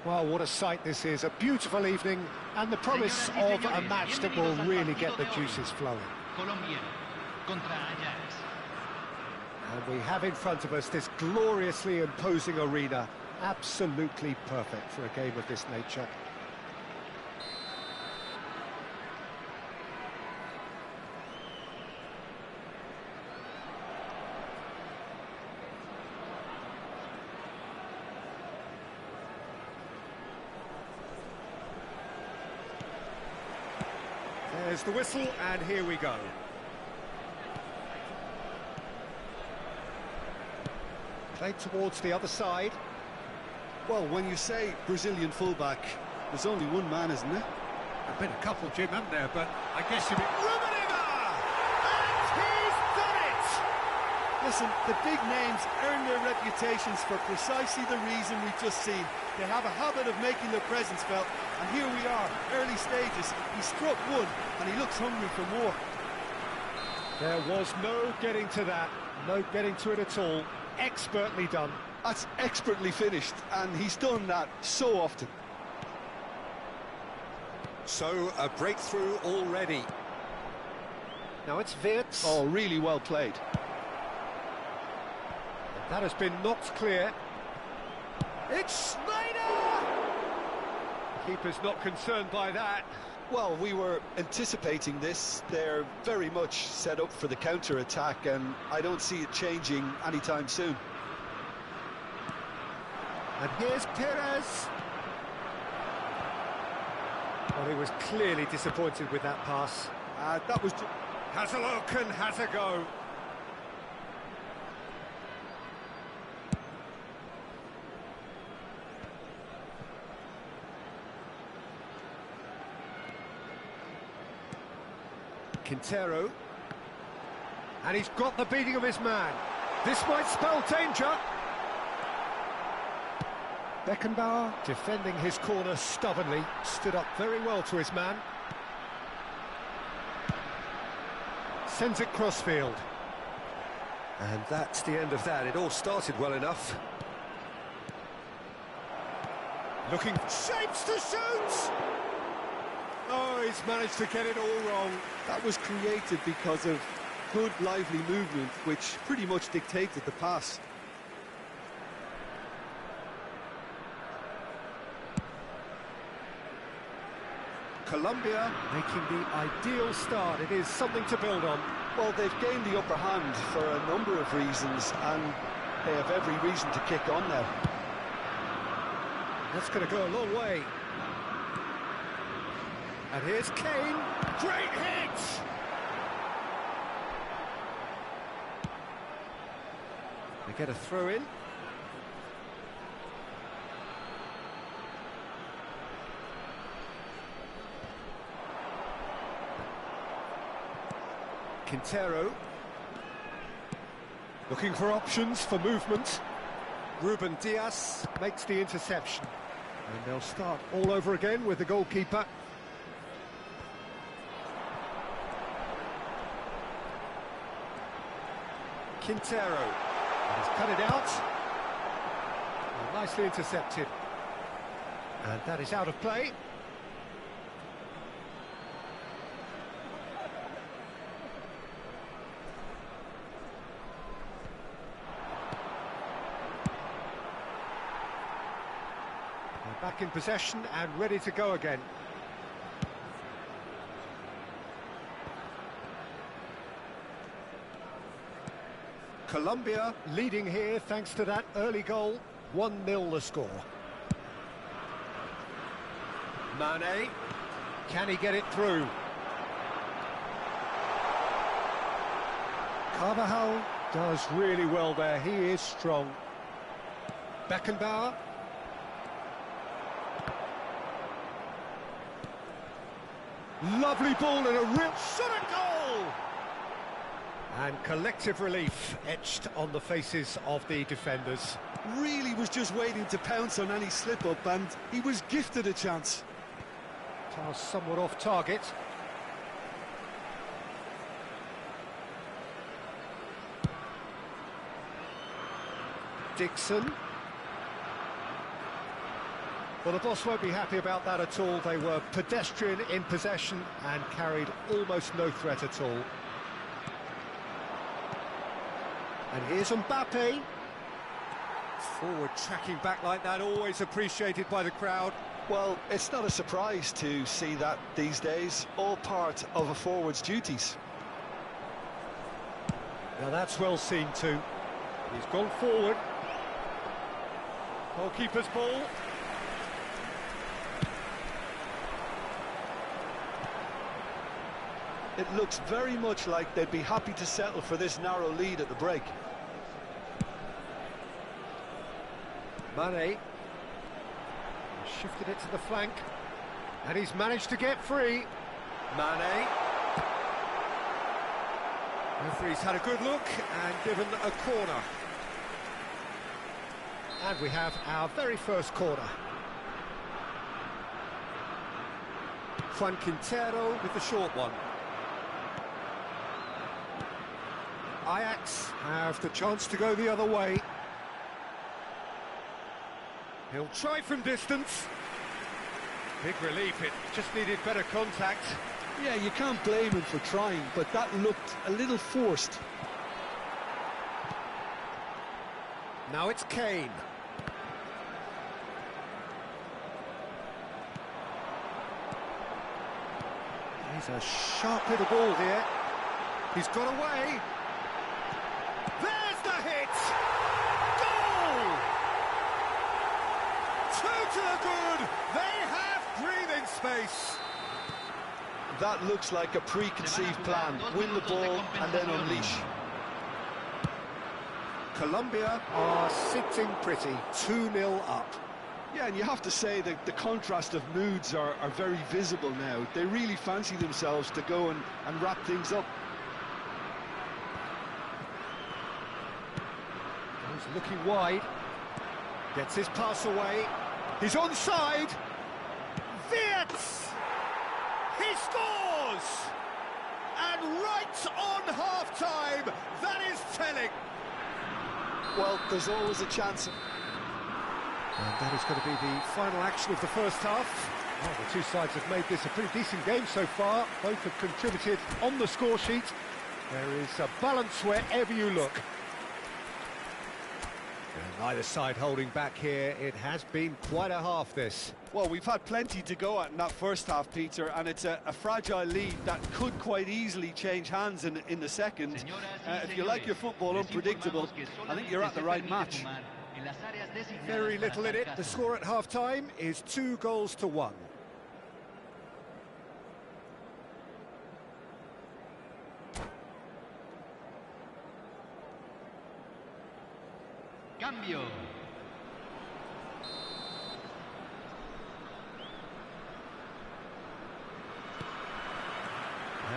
Well, what a sight this is, a beautiful evening, and the promise of a match that will really get the juices flowing. And we have in front of us this gloriously imposing arena, absolutely perfect for a game of this nature. There's the whistle, and here we go. Played towards the other side. Well, when you say Brazilian fullback, there's only one man, isn't it? There've been a couple, Jim, haven't there? But I guess you mean... And he's done it! Listen, the big names earn their reputations for precisely the reason we've just seen. They have a habit of making their presence felt, and here we are, early stages. He struck one, and he looks hungry for more. There was no getting to that, no getting to it at all. Expertly done. That's expertly finished, and he's done that so often. So, a breakthrough already. Now it's Wirtz. Oh, really well played. That has been knocked clear. It's Schneider! Keeper's not concerned by that. Well, we were anticipating this. They're very much set up for the counter-attack, and I don't see it changing anytime soon. And here's Perez. Well, he was clearly disappointed with that pass. That was... Has a look and has a go. Quintero, and he's got the beating of his man. This might spell danger. Beckenbauer, defending his corner stubbornly, stood up very well to his man. Sends it crossfield. And that's the end of that. It all started well enough. Looking for shapes to shoot! Oh, he's managed to get it all wrong. That was created because of good, lively movement, which pretty much dictated the pass. Colombia making the ideal start. It is something to build on. Well, they've gained the upper hand for a number of reasons, and they have every reason to kick on now. That's going to go a long way. And here's Kane. Great hit! They get a throw in. Quintero. Looking for options for movement. Ruben Diaz makes the interception. And they'll start all over again with the goalkeeper. Quintero. He's cut it out. Well, nicely intercepted. And that is out of play. They're back in possession and ready to go again. Colombia leading here thanks to that early goal. 1-0 the score. Mane, can he get it through? Carvajal does really well there, he is strong. Beckenbauer. Lovely ball and a real shot at goal! And collective relief etched on the faces of the defenders. Really was just waiting to pounce on any slip-up, and he was gifted a chance. Pass somewhat off target. Dixon. Well, the boss won't be happy about that at all. They were pedestrian in possession and carried almost no threat at all. And here's Mbappe. Forward tracking back like that, always appreciated by the crowd. Well, it's not a surprise to see that these days, all part of a forward's duties. Now that's well seen too. He's gone forward. Goalkeeper's ball. It looks very much like they'd be happy to settle for this narrow lead at the break. Mane. Shifted it to the flank. And he's managed to get free. Mane. Referee's had a good look and given a corner. And we have our very first corner. Juan Quintero with the short one. Ajax have the chance to go the other way. He'll try from distance. Big relief, it just needed better contact. Yeah, you can't blame him for trying, but that looked a little forced. Now it's Kane. He's a sharp little ball here. He's got away. There's the hit! Goal! 2 to the good. They have breathing space. That looks like a preconceived plan. Win the ball and then unleash. Colombia are sitting pretty, 2-0 up. Yeah, and you have to say that the contrast of moods are very visible now. They really fancy themselves to go and wrap things up. He's looking wide. Gets his pass away. He's onside. Wirtz! He scores! And right on half-time, that is telling. Well, there's always a chance. And that is going to be the final action of the first half. Well, the two sides have made this a pretty decent game so far. Both have contributed on the score sheet. There is a balance wherever you look. And neither side holding back here. It has been quite a half, this. Well, we've had plenty to go at in that first half, Peter, and it's a fragile lead that could quite easily change hands in the second. If you like your football unpredictable, I think you're at the right match. Very little in it. The score at half-time is 2-1. Cambio.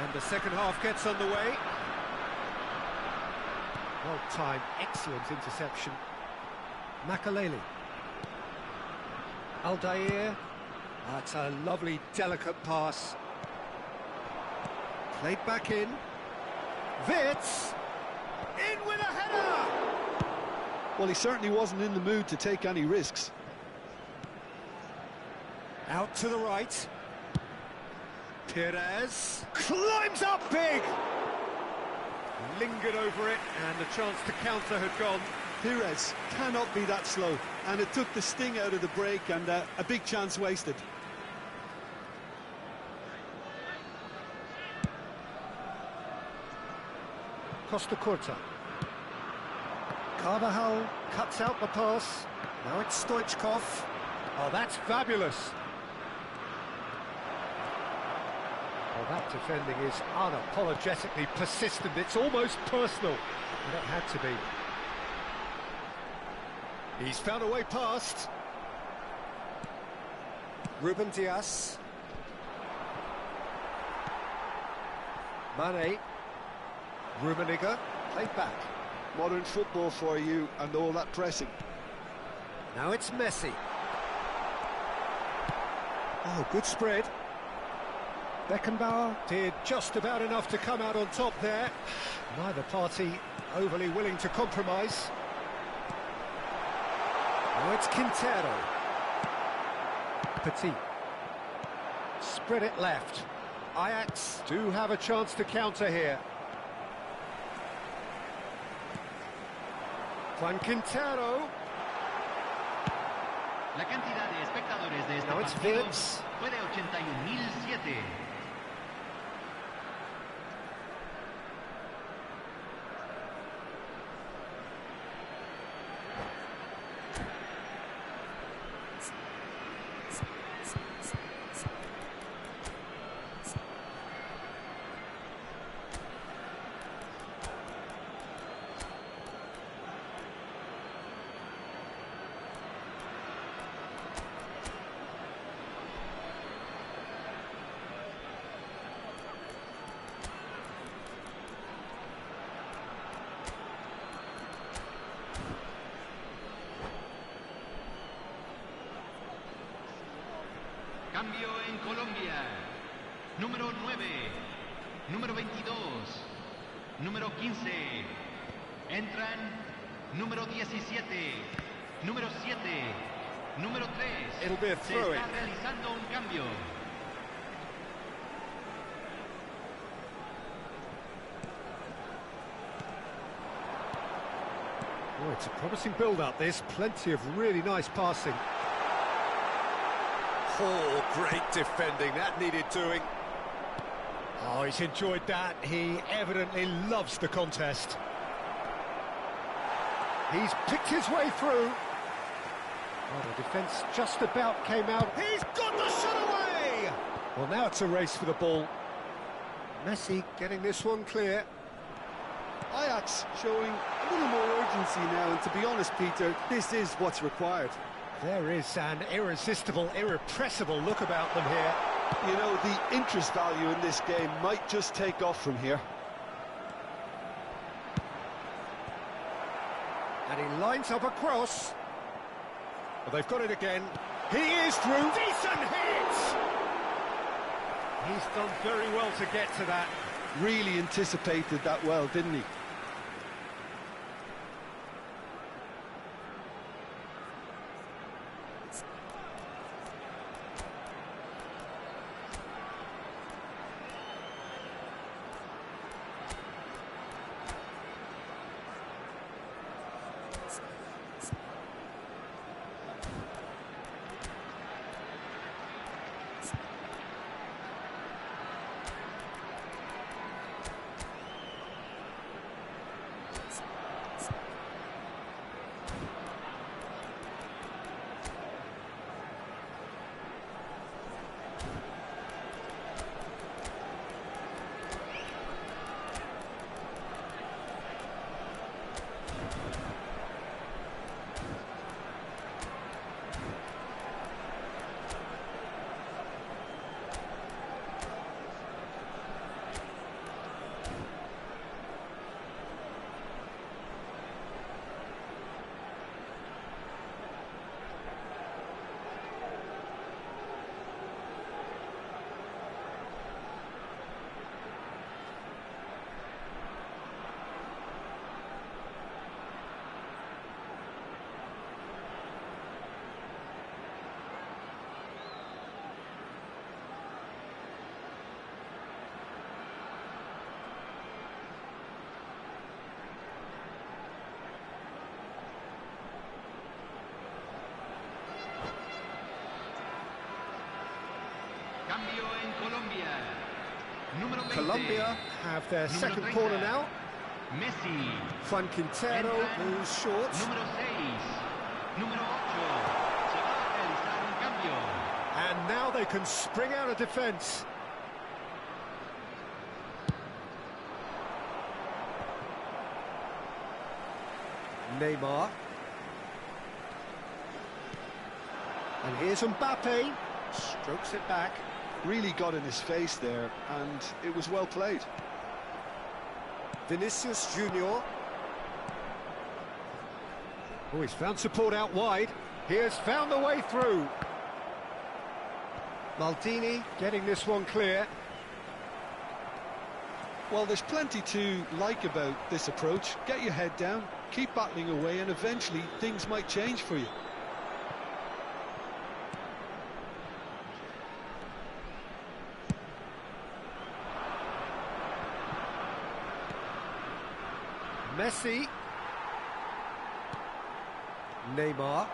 And the second half gets underway. Well-timed, excellent interception. Makaleli. Aldair. That's a lovely, delicate pass. Played back in. Wirtz. In with a header! Well, he certainly wasn't in the mood to take any risks. Out to the right. Perez climbs up big! Lingered over it, and the chance to counter had gone. Perez cannot be that slow, and it took the sting out of the break, and a big chance wasted. Costa Curta. Carvajal cuts out the pass. Now it's Stoichkov. Oh, that's fabulous. Well, that defending is unapologetically persistent. It's almost personal. And it had to be. He's found a way past. Ruben Dias. Mane. Rummenigge. Played back. Modern football for you and all that pressing. Now it's Messi. Oh, good spread. Beckenbauer did just about enough to come out on top there. Neither party overly willing to compromise. Now it's Quintero. Petit. Spread it left. Ajax do have a chance to counter here. Juan Quintero. La cantidad de espectadores de este Now it's partido Vince. fue de 81.007. Cambio en Colombia. Número 9, número 22, número 15. Entran número 17, número 7, número 3. It'll be a Se throw-in. está realizando un cambio. Oh, it's a promising build-up, this. Plenty of really nice passing. Oh, great defending. That needed doing. Oh, he's enjoyed that. He evidently loves the contest. He's picked his way through. Oh, the defence just about came out. He's got the shot away! Well, now it's a race for the ball. Messi getting this one clear. Ajax showing a little more urgency now, and to be honest, Peter, this is what's required. There is an irresistible, irrepressible look about them here. You know, the interest value in this game might just take off from here. And he lines up a cross. Well, they've got it again. He is through. Decent hit! He's done very well to get to that. Really anticipated that well, didn't he? Cambio en Colombia. Número 20. Colombia have their Número second 30. corner now. Messi. Juan Quintero Entran who's short. Número 6. Número 8. Se va a realizar un cambio. And now they can spring out of defence. Neymar. And here's Mbappe. Strokes it back. Really got in his face there, and it was well played. Vinicius Junior. Oh, he's found support out wide. He has found the way through. Maldini getting this one clear. Well, there's plenty to like about this approach. Get your head down, keep battling away, and eventually things might change for you. Messi. Neymar.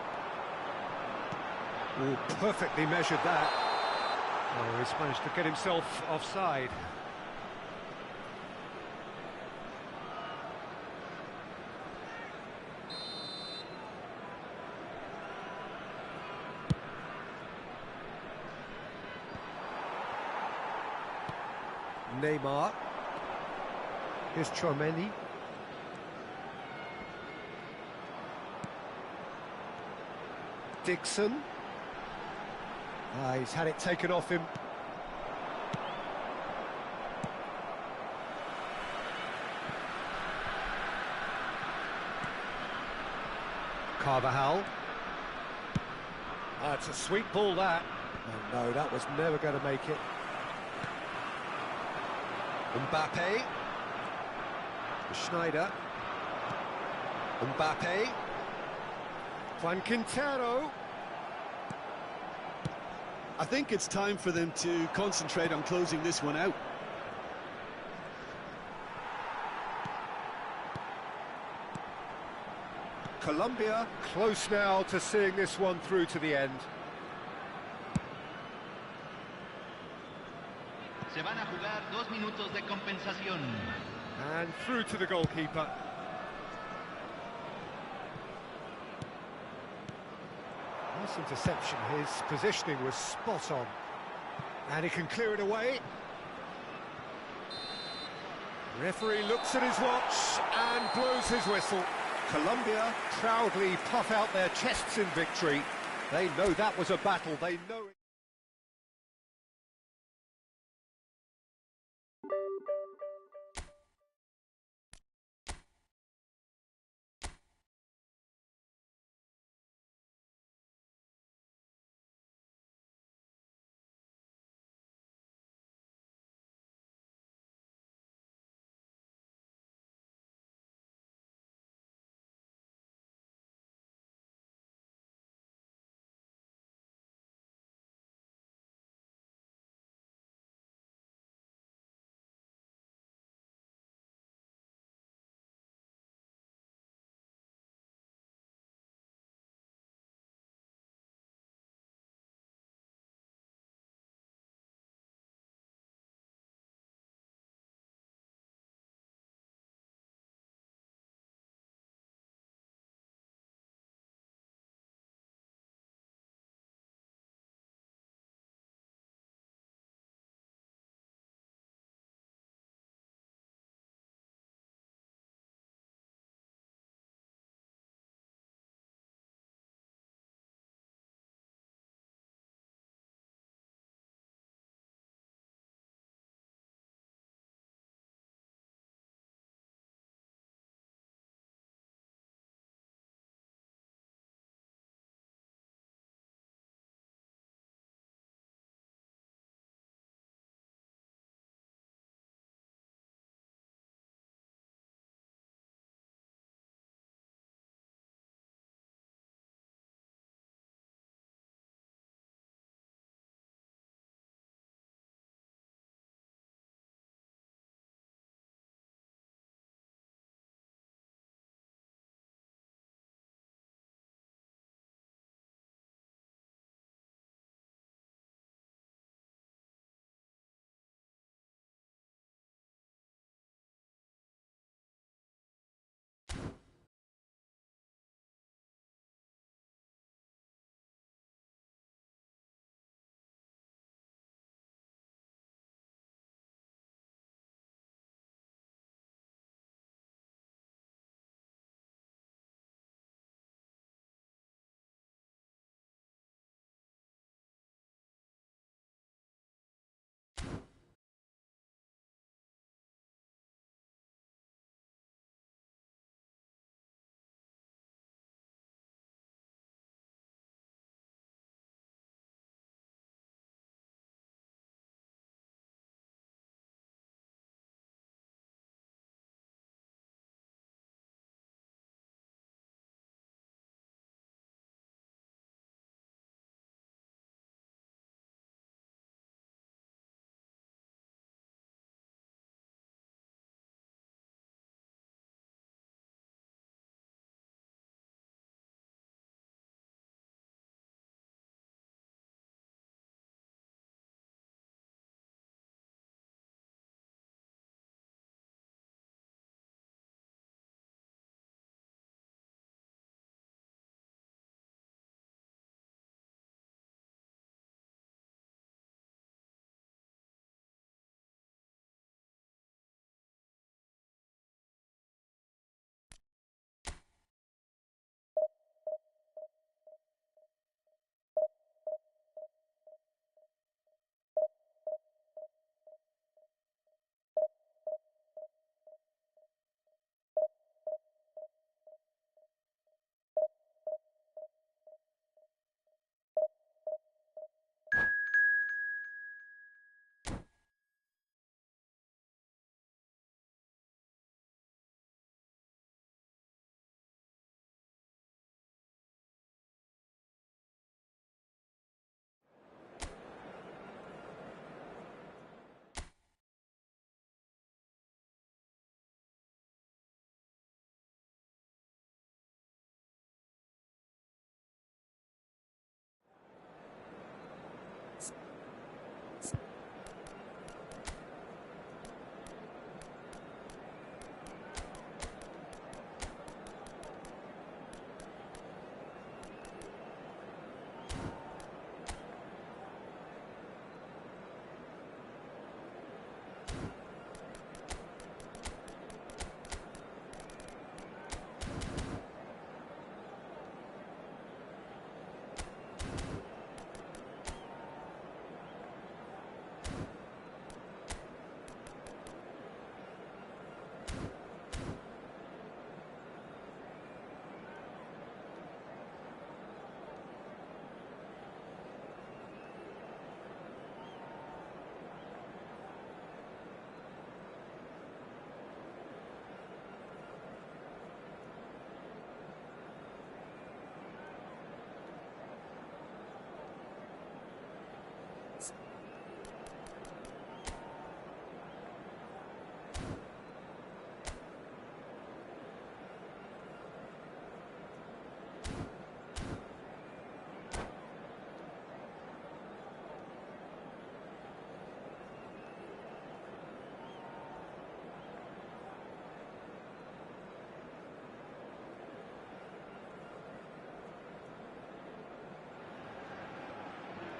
Oh, perfectly measured that. Oh, he's managed to get himself offside. Neymar. Here's Chouameni. Dixon. He's had it taken off him. Carvajal. It's a sweet ball, that. Oh, no, that was never going to make it. Mbappe. Schneider. Mbappe. Juan Quintero. I think it's time for them to concentrate on closing this one out. Colombia close now to seeing this one through to the end. Se van a jugar 2 minutos de compensación. And through to the goalkeeper. Nice interception, his positioning was spot on. And he can clear it away. Referee looks at his watch and blows his whistle. Colombia proudly puff out their chests in victory. They know that was a battle, they know it.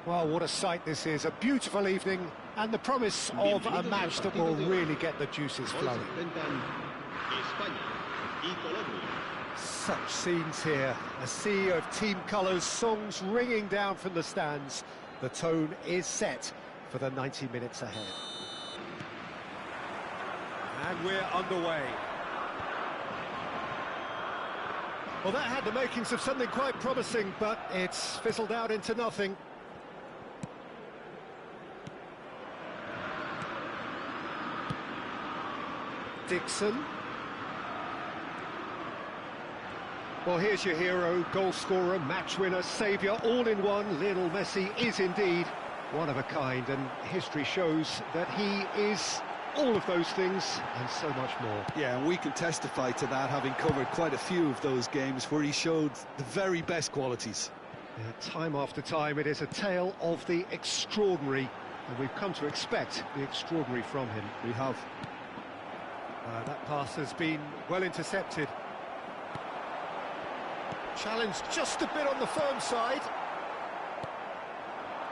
Well, what a sight this is. A beautiful evening and the promise of a match that will really get the juices flowing. Such scenes here. A sea of team colours, songs ringing down from the stands. The tone is set for the 90 minutes ahead. And we're underway. Well, that had the makings of something quite promising, but it's fizzled out into nothing. Dixon. Well, here's your hero, goal scorer, match winner, saviour, all in one. Lionel Messi is indeed one of a kind, and history shows that he is all of those things and so much more. Yeah, and we can testify to that, having covered quite a few of those games where he showed the very best qualities. Yeah, time after time, it is a tale of the extraordinary, and we've come to expect the extraordinary from him. We have. That pass has been well intercepted. Challenge just a bit on the firm side.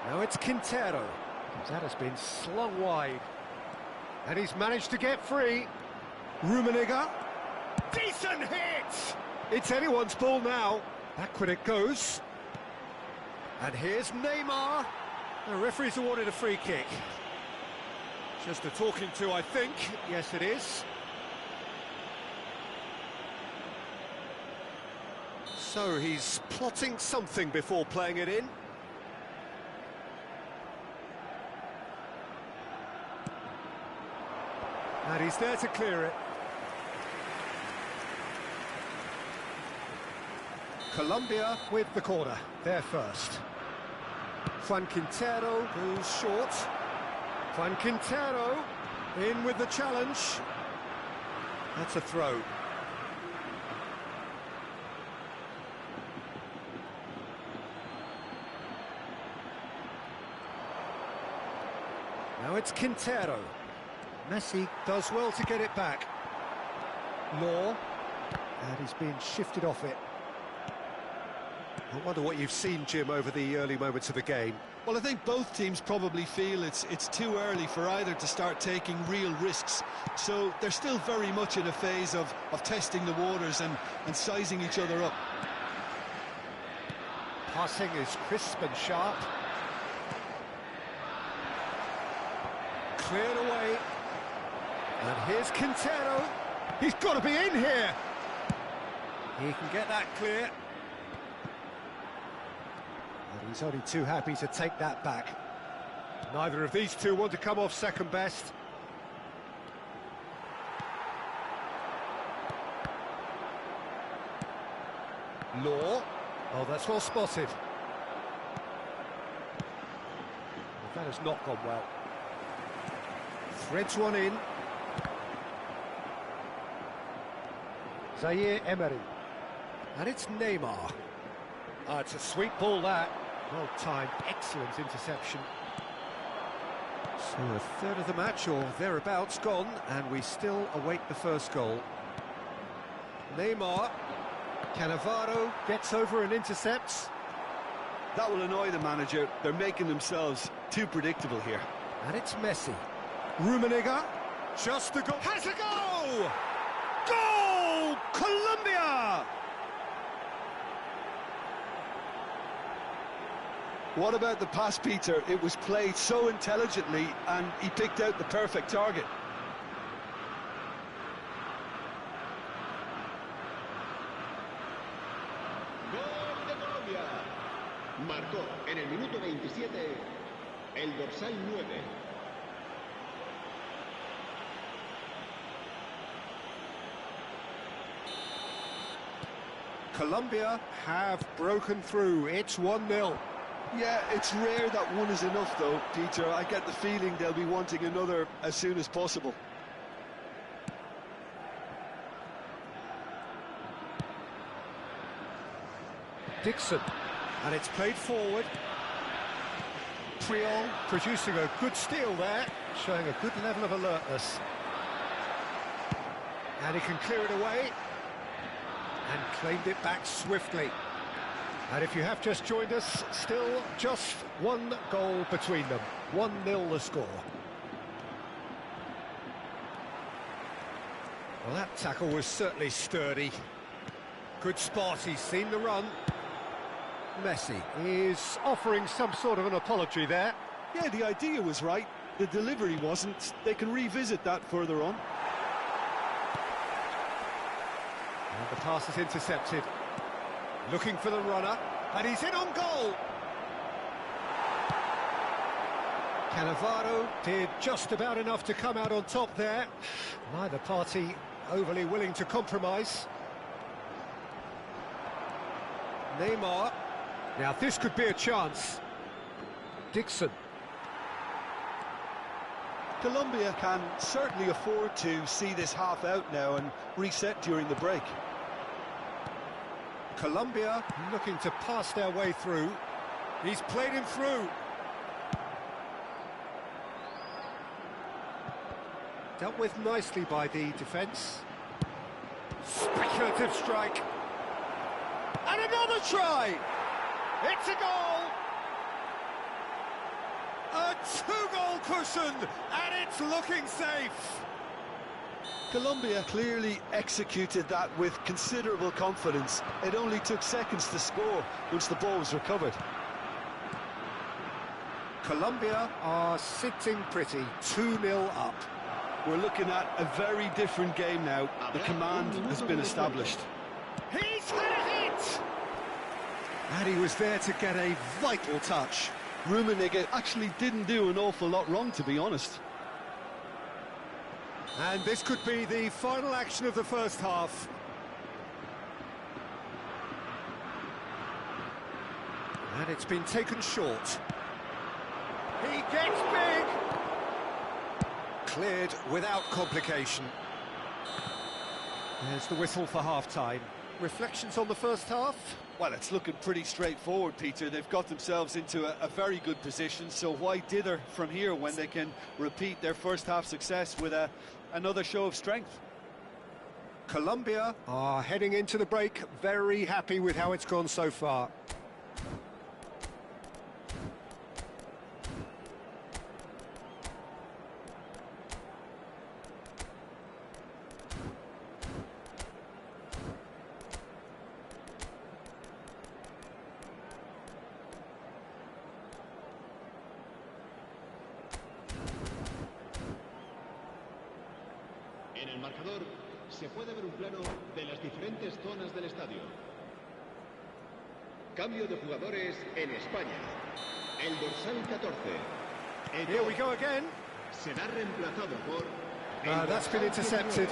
Now it's Quintero. That has been slung wide. And he's managed to get free. Rummenigge. Decent hit! It's anyone's ball now. Backward it goes. And here's Neymar. The referee's awarded a free kick. Just a talking to, I think. Yes, it is. So he's plotting something before playing it in. And he's there to clear it. Colombia with the corner, there first. Juan Quintero goes short. Juan Quintero in with the challenge. That's a throw. Now it's Quintero. Messi does well to get it back. Law. And he's been shifted off it. I wonder what you've seen, Jim, over the early moments of the game. Well, I think both teams probably feel it's too early for either to start taking real risks. So they're still very much in a phase of testing the waters and sizing each other up. Passing is crisp and sharp. Cleared away. And here's Quintero. He's got to be in here. He can get that clear. But he's only too happy to take that back. Neither of these two want to come off second best. Law. Oh, that's well spotted. Well, that has not gone well. Threads one in. Zaire Emery. And it's Neymar. Oh, it's a sweet ball, that. Well timed, excellent interception. So a third of the match, or thereabouts, gone, and we still await the first goal. Neymar. Cannavaro gets over and intercepts. That will annoy the manager. They're making themselves too predictable here. And it's Messi. Rummenigge. Just the goal. Has a go! Goal! Colombia! What about the pass, Peter? It was played so intelligently and he picked out the perfect target. Gol de Colombia. Marcó en el minuto 27 el dorsal 9. Colombia have broken through. It's 1-0. Yeah, it's rare that one is enough, though, Peter. I get the feeling they'll be wanting another as soon as possible. Dixon, and it's played forward. Priol producing a good steal there, showing a good level of alertness. And he can clear it away, and claimed it back swiftly. And if you have just joined us, still just one goal between them. 1-0 the score. Well, that tackle was certainly sturdy. Good spot, he's seen the run. Messi is offering some sort of an apology there. Yeah, the idea was right, the delivery wasn't. They can revisit that further on. And the pass is intercepted. Looking for the runner, and he's in on goal. Cannavaro did just about enough to come out on top there. Neither party overly willing to compromise. Neymar. Now this could be a chance. Dixon. Colombia can certainly afford to see this half out now and reset during the break. Colombia looking to pass their way through. He's played him through. Dealt with nicely by the defence. Speculative strike. And another try! It's a goal! A two-goal cushion, and it's looking safe! Colombia clearly executed that with considerable confidence. It only took seconds to score once the ball was recovered. Colombia are sitting pretty, 2-0 up. We're looking at a very different game now. The command has been established. He's had a hit! And he was there to get a vital touch. Rummenigge actually didn't do an awful lot wrong, to be honest. And this could be the final action of the first half. And it's been taken short. He gets big! Cleared without complication. There's the whistle for half-time. Reflections on the first half? Well, it's looking pretty straightforward, Peter. They've got themselves into a very good position, so why dither from here when they can repeat their first half success with another show of strength? Colombia are heading into the break very happy with how it's gone so far. En el marcador se puede ver un plano de las diferentes zonas del estadio. Cambio de jugadores en España. El dorsal 14. Here we go again. Será reemplazado por... That's been intercepted.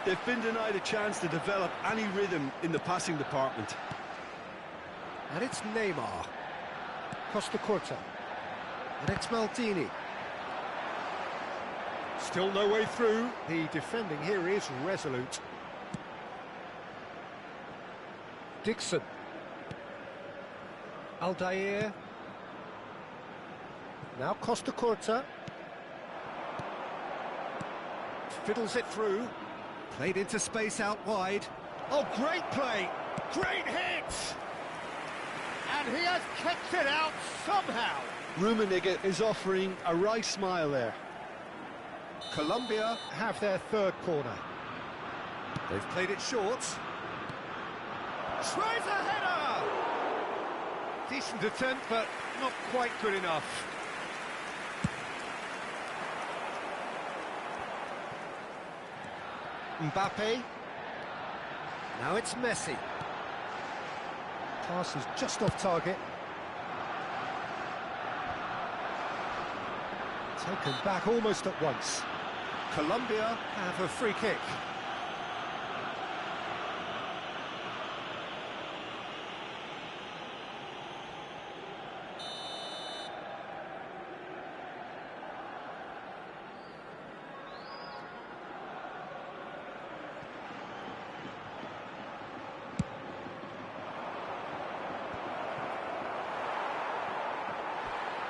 They've been denied a chance to develop any rhythm in the passing department. And it's Neymar. Costa Curta. And it's Maldini. Still no way through. The defending here is resolute. Dixon. Aldair. Now Costa Curta. Fiddles it through. Played into space out wide. Oh, great play. Great hit. And he has kept it out somehow. Rummenigge is offering a wry smile there. Colombia have their third corner. They've played it short. Tries a header! Decent attempt, but not quite good enough. Mbappe. Now it's Messi. Pass is just off target. Taken back almost at once. Colombia have a free kick.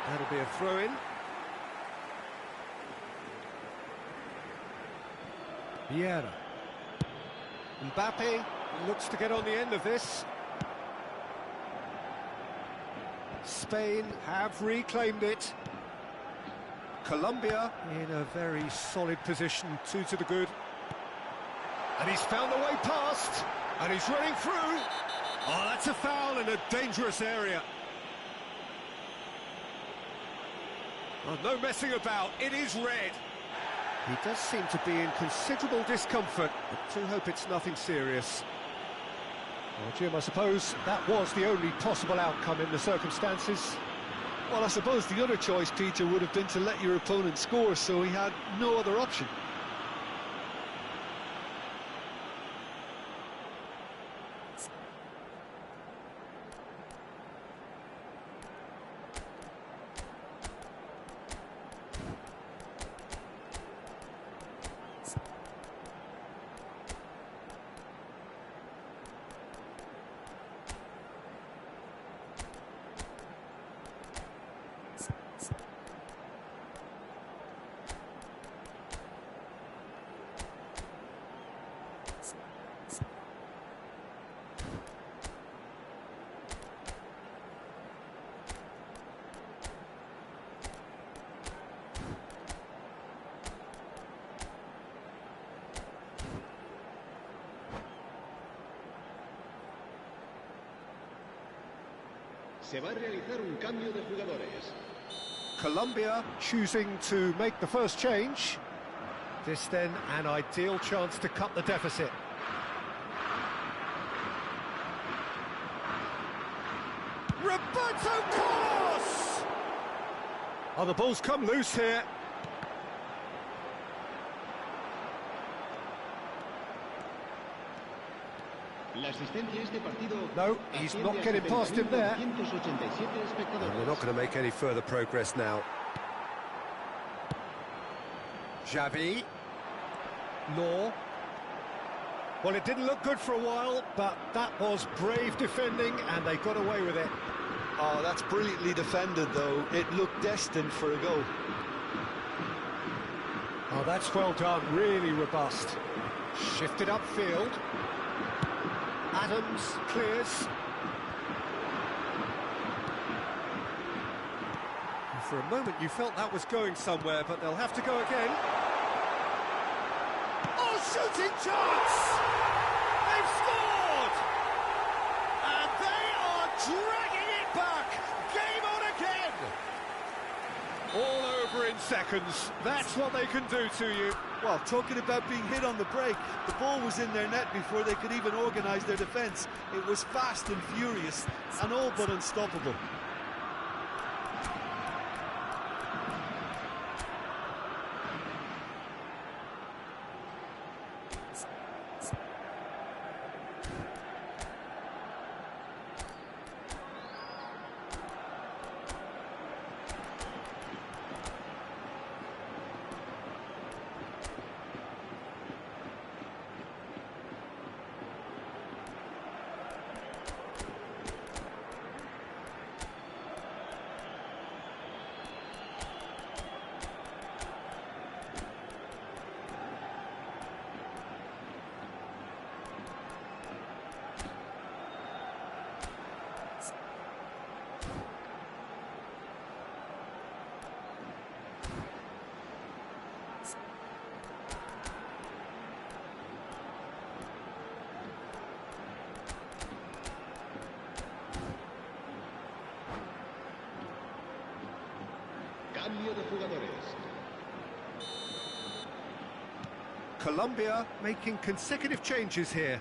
That'll be a throw-in. Vieira. Mbappe looks to get on the end of this. Spain have reclaimed it. Colombia in a very solid position, 2 to the good. And he's found the way past, and he's running through. Oh, that's a foul in a dangerous area. Oh, no messing about, it is red. He does seem to be in considerable discomfort, but do hope it's nothing serious. Well, Jim, I suppose that was the only possible outcome in the circumstances. Well, I suppose the other choice, Peter, would have been to let your opponent score, so he had no other option. Se va a realizar un cambio de jugadores. Colombia choosing to make the first change. This then an ideal chance to cut the deficit. Roberto Carlos! Oh, the ball's come loose here. La asistencia a este partido. No, he's not getting past him there. 187 espectadores. We're not going to make any further progress now. Xavi. Law. Well, it didn't look good for a while, but that was brave defending, and they got away with it. Oh, that's brilliantly defended, though. It looked destined for a goal. Oh, that's well done, really robust. Shifted upfield. Adams clears. And for a moment you felt that was going somewhere, but they'll have to go again. Oh, shooting chance! They've scored! And they are dragging it back! Game on again! All over in seconds. That's what they can do to you. Well, talking about being hit on the break, the ball was in their net before they could even organise their defence. It was fast and furious, and all but unstoppable. Cambio de jugadores. Colombia making consecutive changes here.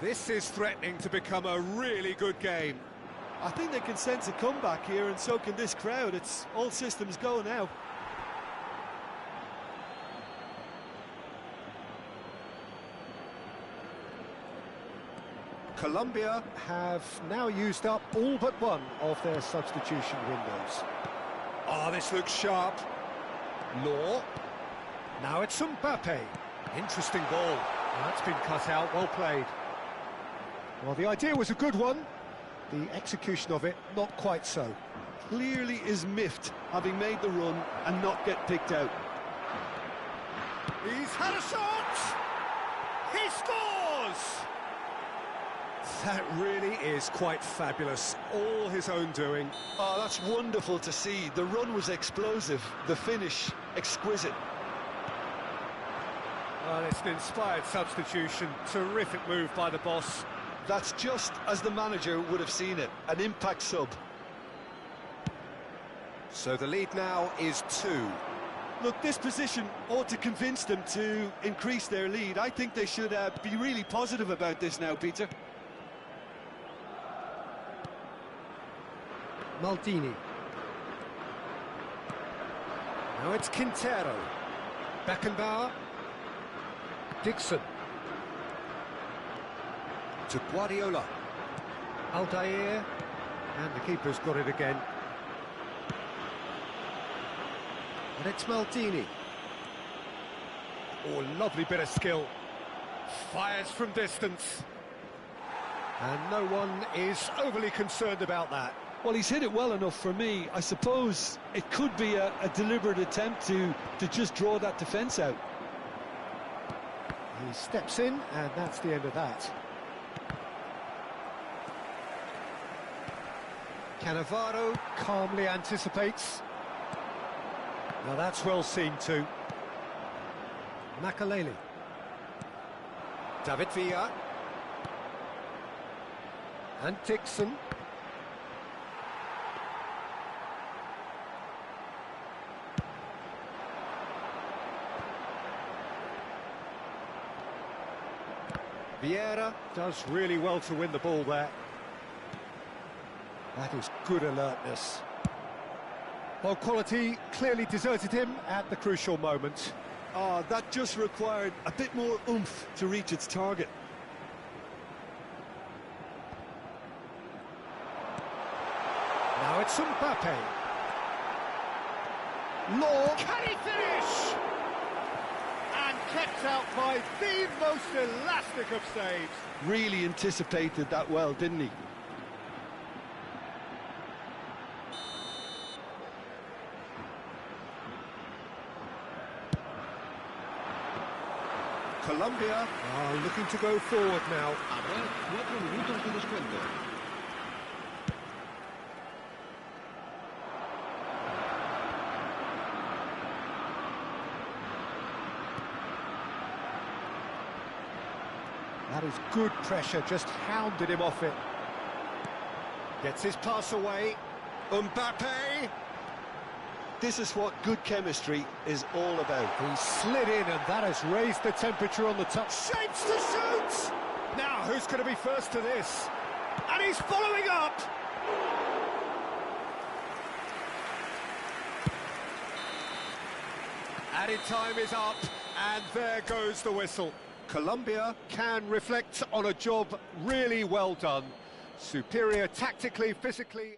This is threatening to become a really good game. I think they can sense a comeback here, and so can this crowd. It's all systems go now. Colombia have now used up all but one of their substitution windows. Oh, this looks sharp. Law. Now it's Mbappe. Interesting ball. That's been cut out, well played. Well, the idea was a good one. The execution of it, not quite so. Clearly is miffed, having made the run and not get picked out. He's had a shot! He scores! That really is quite fabulous. All his own doing. Oh, that's wonderful to see. The run was explosive, the finish exquisite. Well, it's an inspired substitution. Terrific move by the boss. That's just as the manager would have seen it, an impact sub. So the lead now is 2. Look, this position ought to convince them to increase their lead. I think they should be really positive about this now, Peter. Maldini. Now it's Quintero. Beckenbauer. Dixon. To Guardiola. Aldair. And the keeper's got it again. And it's Maldini. Oh, lovely bit of skill. Fires from distance. And no one is overly concerned about that. Well, he's hit it well enough for me. I suppose it could be a deliberate attempt to just draw that defence out. He steps in, and that's the end of that. Cannavaro calmly anticipates. Now that's well seen too. Makaleli. David Villa. And Dixon. Vieira does really well to win the ball there. That is good alertness. Well, quality clearly deserted him at the crucial moment. Oh, that just required a bit more oomph to reach its target. Now it's Mbappe. Law. Can he finish? And kept out by the most elastic of saves. Really anticipated that well, didn't he? Colombia are looking to go forward now. Habrá 4 minutos de descuento. That is good pressure, just hounded him off it. Gets his pass away. Mbappe! This is what good chemistry is all about. He slid in, and that has raised the temperature on the touch. Shapes to shoot! Now, who's going to be first to this? And he's following up! Added time is up, and there goes the whistle. Colombia can reflect on a job really well done. Superior tactically, physically.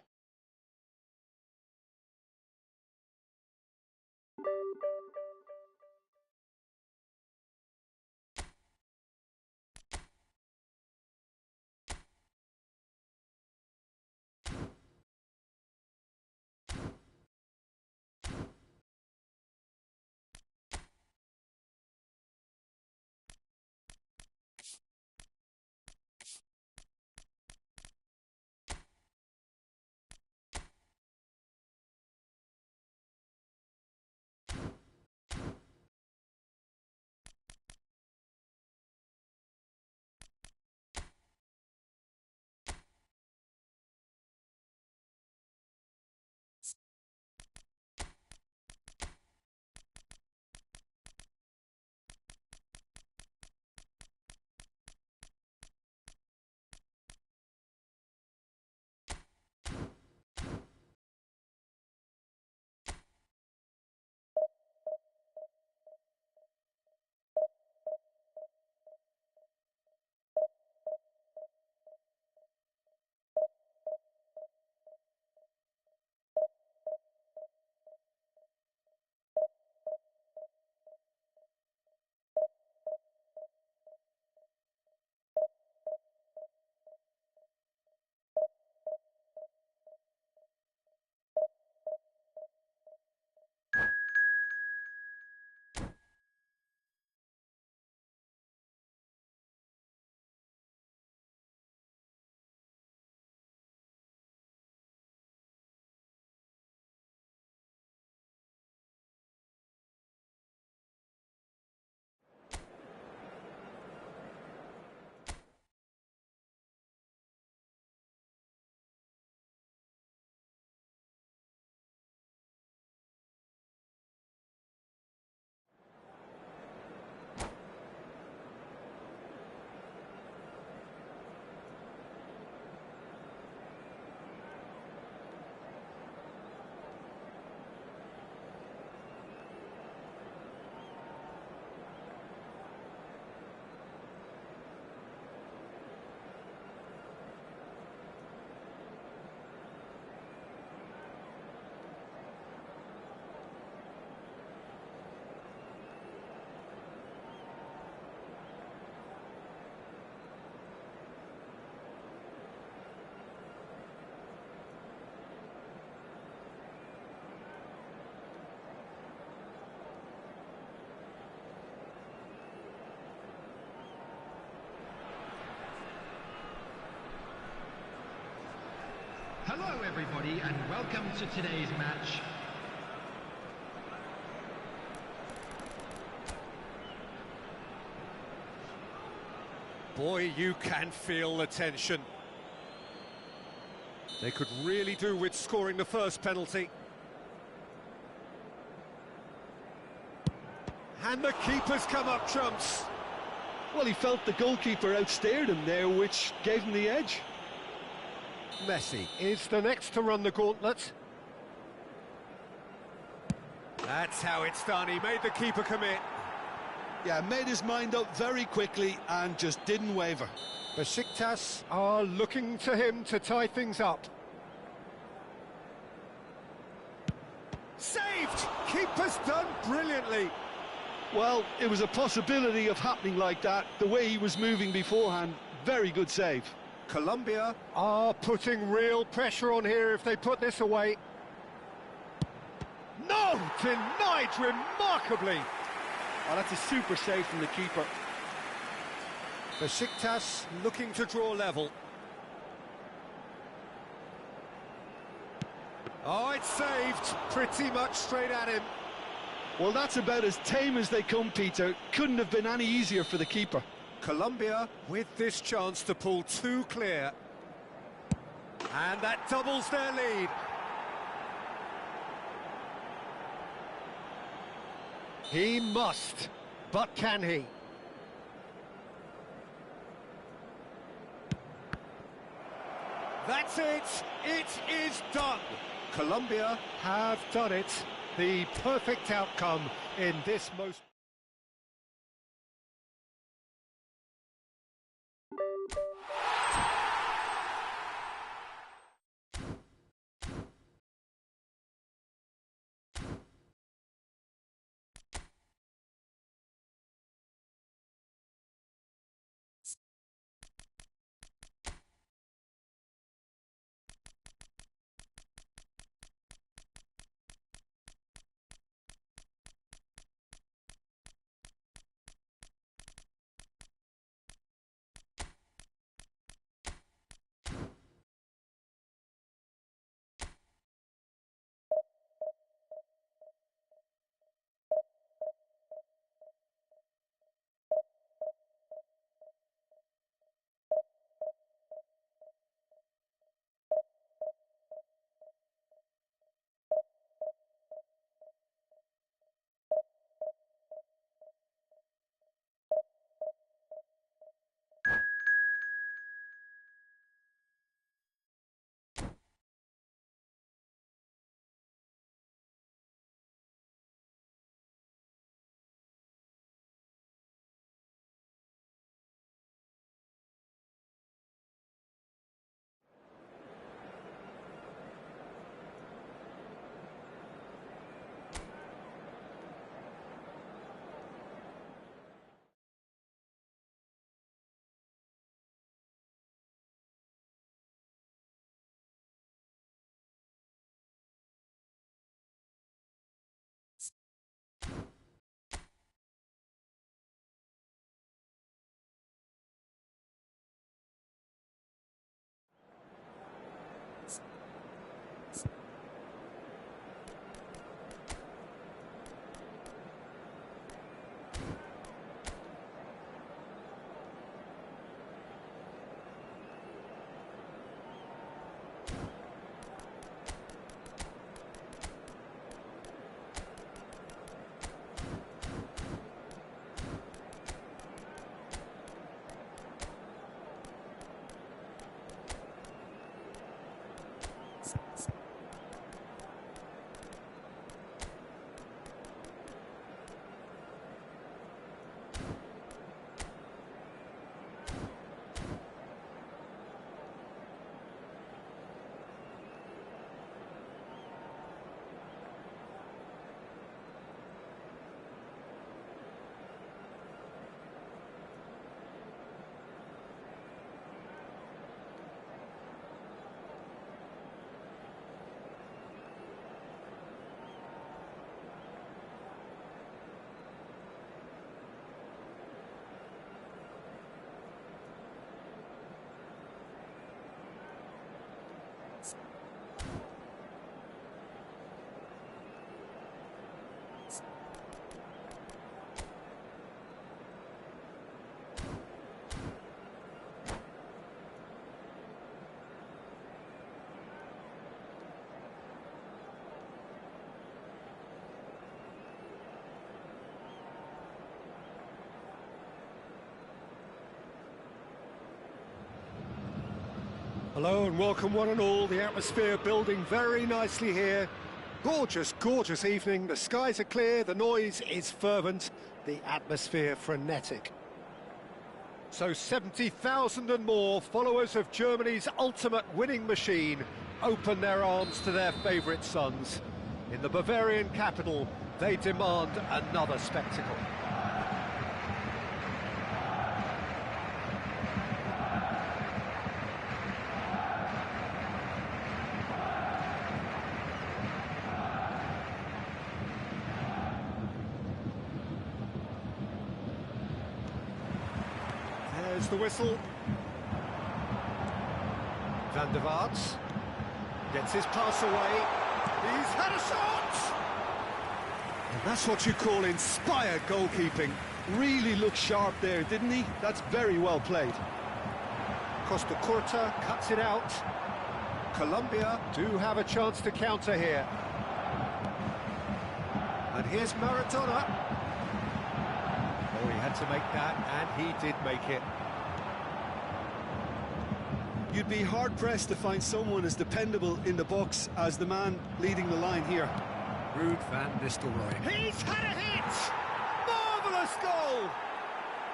Hello everybody and welcome to today's match. Boy, you can feel the tension. They could really do with scoring the first penalty. And the keeper's come up trumps. Well, he felt the goalkeeper outstared him there, which gave him the edge. Messi is the next to run the gauntlet. That's how it's done. He made the keeper commit. Yeah, made his mind up very quickly and just didn't waver. Besiktas are looking to him to tie things up. Saved! Keeper's done brilliantly. Well, it was a possibility of happening like that, the way he was moving beforehand. Very good save. Colombia are putting real pressure on here if they put this away. No! Denied remarkably. Oh, that's a super save from the keeper. Besiktas looking to draw level. Oh, it's saved. Pretty much straight at him. Well, that's about as tame as they come, Peter. Couldn't have been any easier for the keeper. Colombia with this chance to pull two clear. And that doubles their lead. He must, but can he? That's it! It is done! Colombia have done it. The perfect outcome in this most... Hello and welcome one and all. The atmosphere building very nicely here. Gorgeous, gorgeous evening. The skies are clear, the noise is fervent, the atmosphere frenetic. So 70,000 and more followers of Germany's ultimate winning machine open their arms to their favourite sons. In the Bavarian capital, they demand another spectacle. There's the whistle. Van der Vaart gets his pass away. He's had a shot! And that's what you call inspired goalkeeping. Really looked sharp there, didn't he? That's very well played. Costa Curta cuts it out. Colombia do have a chance to counter here. And here's Maradona. Oh, he had to make that, and he did make it. You'd be hard-pressed to find someone as dependable in the box as the man leading the line here. Ruud van Nistelrooy. He's had a hit! Marvellous goal!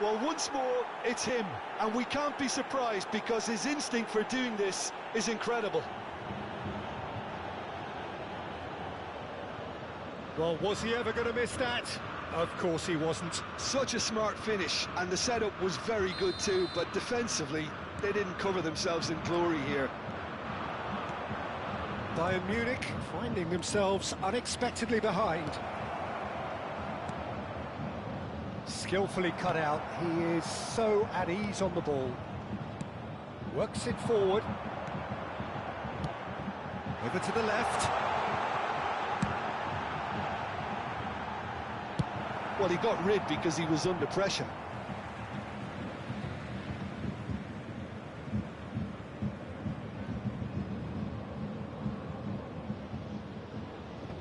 Well, once more, it's him. And we can't be surprised because his instinct for doing this is incredible. Well, was he ever going to miss that? Of course he wasn't. Such a smart finish, and the setup was very good too, but defensively, they didn't cover themselves in glory here. Bayern Munich finding themselves unexpectedly behind. Skillfully cut out, he is so at ease on the ball. Works it forward. Over to the left. Well, he got rid because he was under pressure.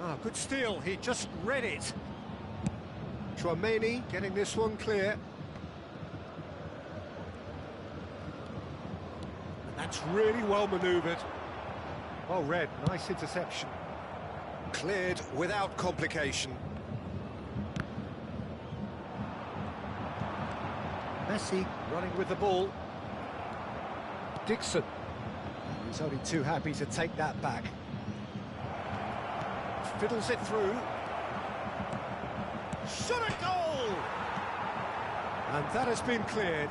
Ah, good steal, he just read it. Chouameni getting this one clear. And that's really well manoeuvred. Well read, nice interception. Cleared without complication. Messi running with the ball. Dixon. He's only too happy to take that back. Fiddles it through. Shot a goal! And that has been cleared.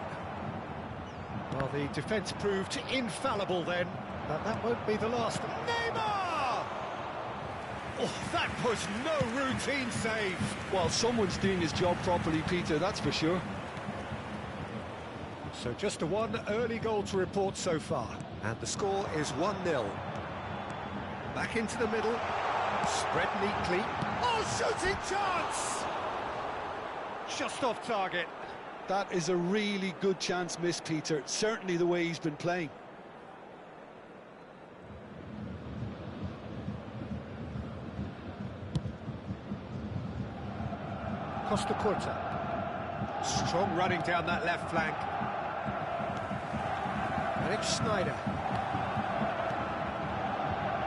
Well, the defence proved infallible then, but that won't be the last. Neymar! Oh, that was no routine save. Well, someone's doing his job properly, Peter, that's for sure. So just a one early goal to report so far. And the score is 1-0. Back into the middle. Spread neatly. Oh, shooting chance! Just off target. That is a really good chance missed, Peter. Certainly the way he's been playing. Costa Curta. Strong running down that left flank. Eric Schneider.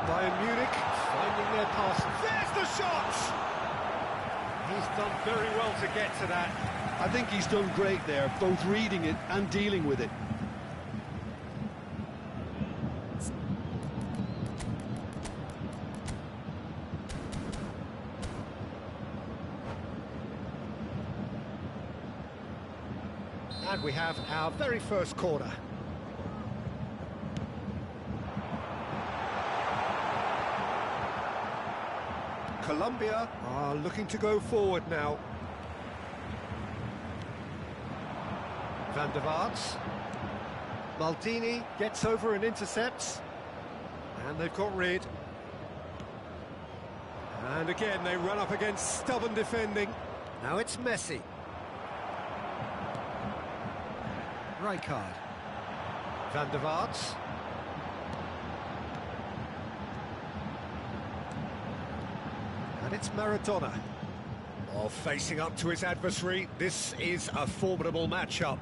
Bayern Munich finding their pass. There's the shot! He's done very well to get to that. I think he's done great there, both reading it and dealing with it. And we have our very first corner. Colombia are looking to go forward now. Van der Vaart. Maldini gets over and intercepts. And they've got rid. And again they run up against stubborn defending. Now it's Messi. Rijkaard. Van der Vaart. And it's Maradona. Oh, facing up to his adversary, this is a formidable matchup.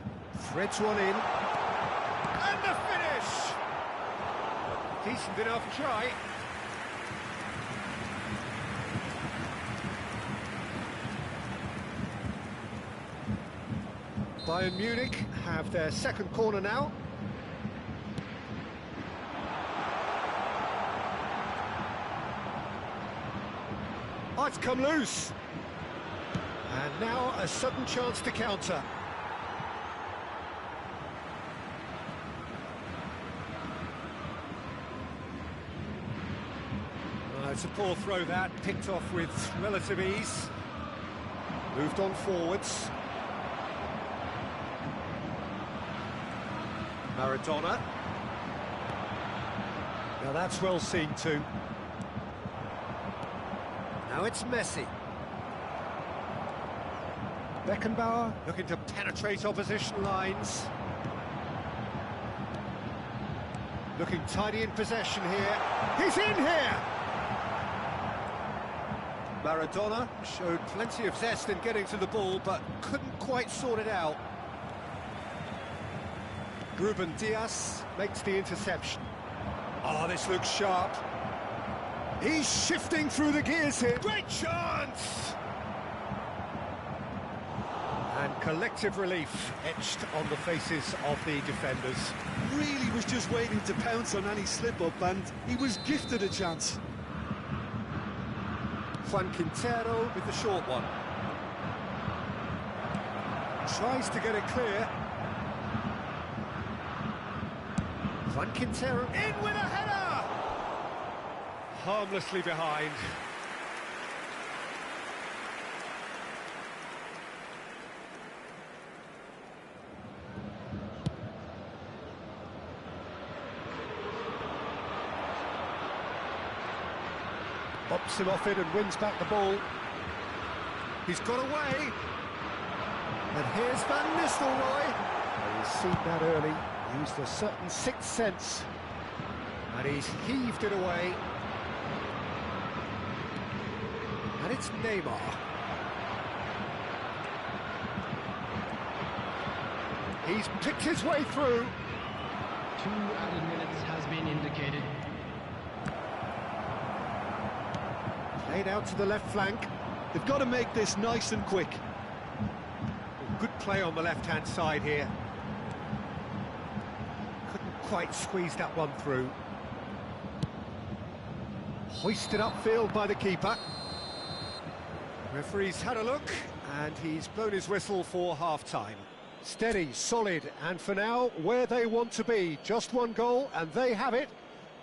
Threads one in. And the finish! Decent enough try. Bayern Munich have their second corner now. Oh, it's come loose. And now a sudden chance to counter. It's a poor throw that, picked off with relative ease. Moved on forwards. Maradona. Now that's well seen too. Now it's Messi. Beckenbauer looking to penetrate opposition lines. Looking tidy in possession here. He's in here! Maradona showed plenty of zest in getting to the ball, but couldn't quite sort it out. Ruben Diaz makes the interception. Oh, this looks sharp. He's shifting through the gears here. Great chance! And collective relief etched on the faces of the defenders. Really was just waiting to pounce on any slip-up, and he was gifted a chance. Juan Quintero with the short one. Tries to get it clear. Juan Quintero in with a header! Harmlessly behind. Bops him off it and wins back the ball. He's got away. And here's Van Nistelrooy. He's seen that early, used a certain sixth sense. And he's heaved it away. And it's Neymar. He's picked his way through. 2 added minutes has been indicated. Laid out to the left flank. They've got to make this nice and quick. Good play on the left-hand side here. Couldn't quite squeeze that one through. Hoisted upfield by the keeper. Referee's had a look, and he's blown his whistle for half-time. Steady, solid, and for now, where they want to be. Just one goal, and they have it.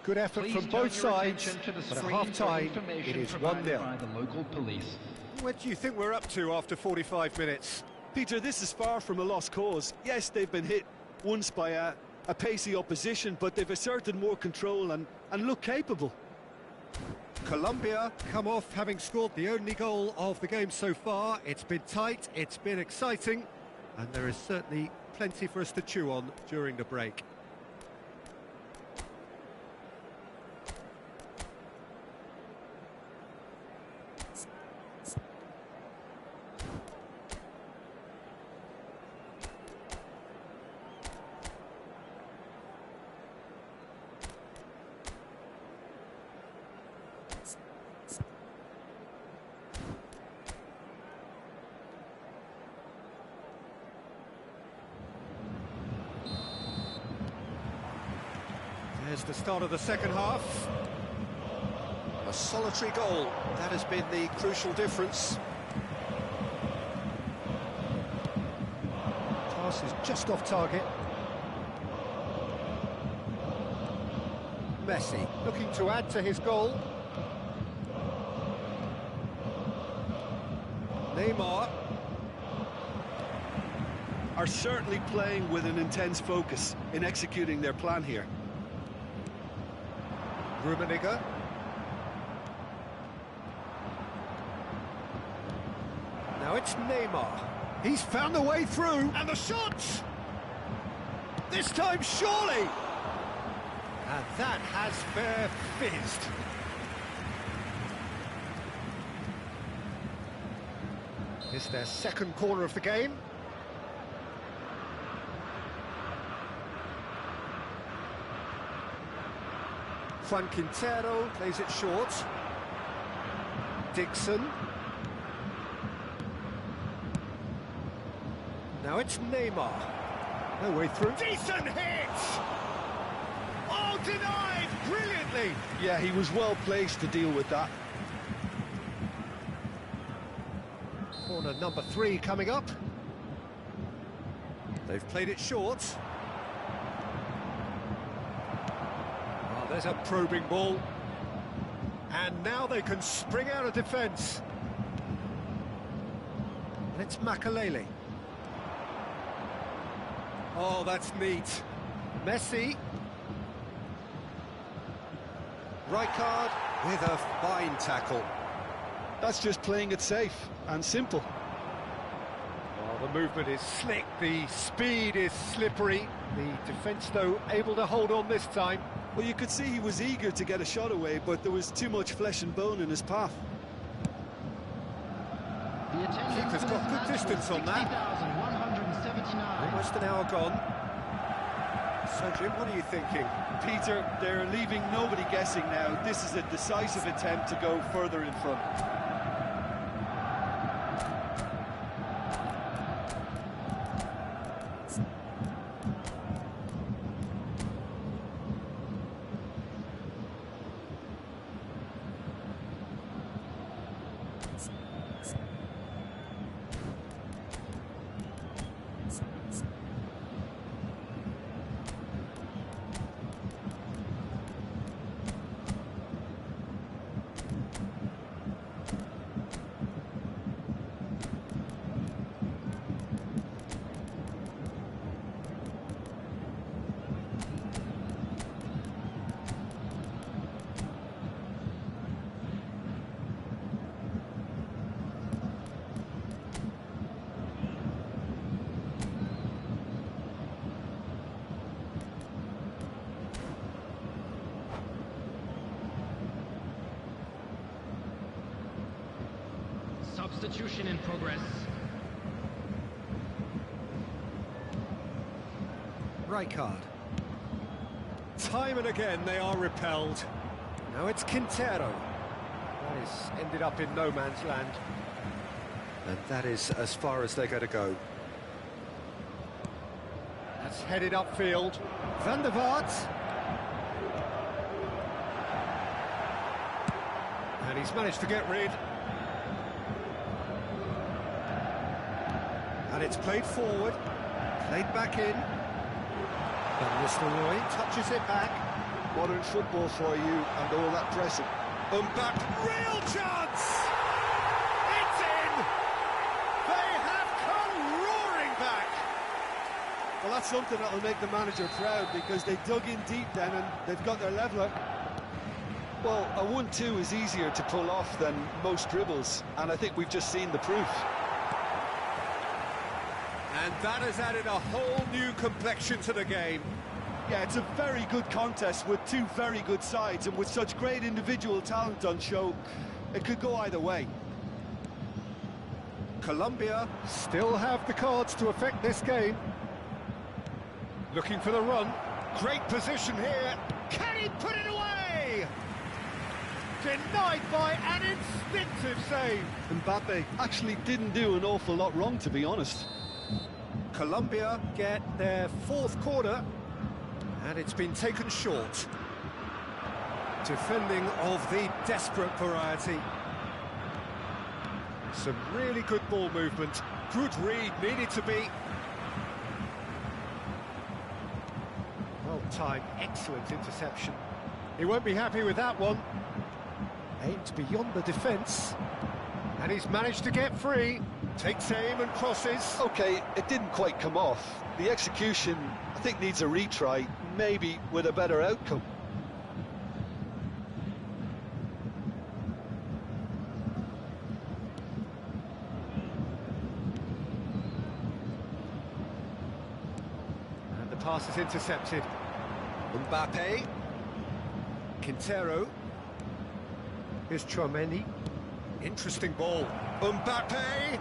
Good effort Please from both turn your sides, attention to the but at screen half-time, for information it is provided 1-0. by the local police. What do you think we're up to after 45 minutes? Peter, this is far from a lost cause. Yes, they've been hit once by a pacey opposition, but they've asserted more control and look capable. Colombia come off having scored the only goal of the game so far. It's been tight, it's been exciting, and there is certainly plenty for us to chew on during the break. There's the start of the second half. A solitary goal, that has been the crucial difference. Pass is just off target. Messi looking to add to his goal. Neymar. Are certainly playing with an intense focus in executing their plan here. Rummenigge. Now it's Neymar. He's found a way through, and the shot! This time, surely! And that has fair fizzed. It's their second corner of the game. Juan Quintero plays it short. Dixon. Now it's Neymar. No way through. Decent hit! Oh, denied brilliantly! Yeah, he was well placed to deal with that. Corner number 3 coming up. They've played it short. Well, there's a probing ball. And now they can spring out of defence. And it's Makalele. Oh, that's neat. Messi. Rijkaard with a fine tackle. That's just playing it safe and simple. Well, the movement is slick, the speed is slippery. The defence, though, able to hold on this time. Well, you could see he was eager to get a shot away, but there was too much flesh and bone in his path. Keeper's got good distance on that. Almost an hour gone. So, Jim, what are you thinking? Peter, they're leaving nobody guessing now. This is a decisive attempt to go further in front. Substitution in progress. Rijkaard. Time and again they are repelled. Now it's Quintero. That is ended up in no man's land. And that is as far as they're going to go. That's headed upfield. Van der Vaart. And he's managed to get rid. And it's played forward, played back in. Van Nistelrooy touches it back. Modern football for you and all that pressing. Mbappe, real chance! It's in! They have come roaring back! Well, that's something that'll make the manager proud, because they dug in deep then and they've got their leveller. Well, a 1-2 is easier to pull off than most dribbles, and I think we've just seen the proof. And that has added a whole new complexion to the game. Yeah, it's a very good contest with two very good sides, and with such great individual talent on show, it could go either way. Colombia Still have the cards to affect this game. Looking for the run. Great position here. Can he put it away? Denied by an instinctive save. Mbappe actually didn't do an awful lot wrong, to be honest. Colombia get their fourth corner, and it's been taken short. Defending of the desperate variety. Some really good ball movement. Good read, needed to be. Well timed, excellent interception. He won't be happy with that one. Aimed beyond the defence. And he's managed to get free. Takes aim and crosses. Okay, it didn't quite come off. The execution, I think, needs a retry, maybe with a better outcome. And the pass is intercepted. Mbappe. Quintero. Here's Chouameni. Interesting ball. Mbappe.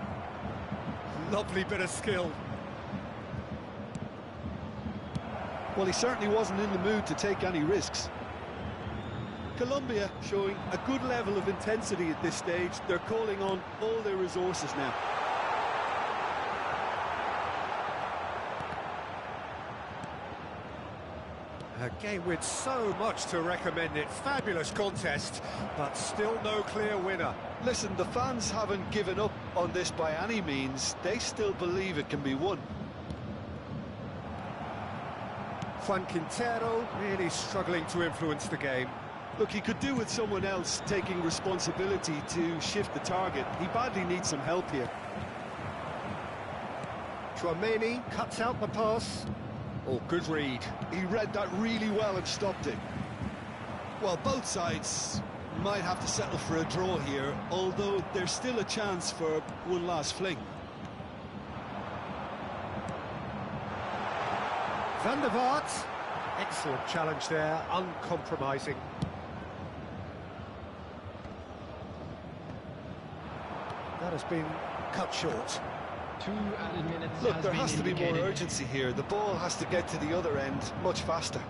Lovely bit of skill. Well, he certainly wasn't in the mood to take any risks. Colombia showing a good level of intensity at this stage. They're calling on all their resources now. A game with so much to recommend it. Fabulous contest, but still no clear winner. Listen, the fans haven't given up on this by any means. They still believe it can be won. Juan Quintero really struggling to influence the game. Look, he could do with someone else taking responsibility to shift the target. He badly needs some help here. Chouameni cuts out the pass. Oh, good read. He read that really well and stopped it. Well, both sides might have to settle for a draw here, although there's still a chance for one last fling. Van der Vaart. Excellent challenge there, uncompromising. That has been cut short. 2 added minutes. Look, there has to be more indicated. urgency here. The ball has to get to the other end much faster.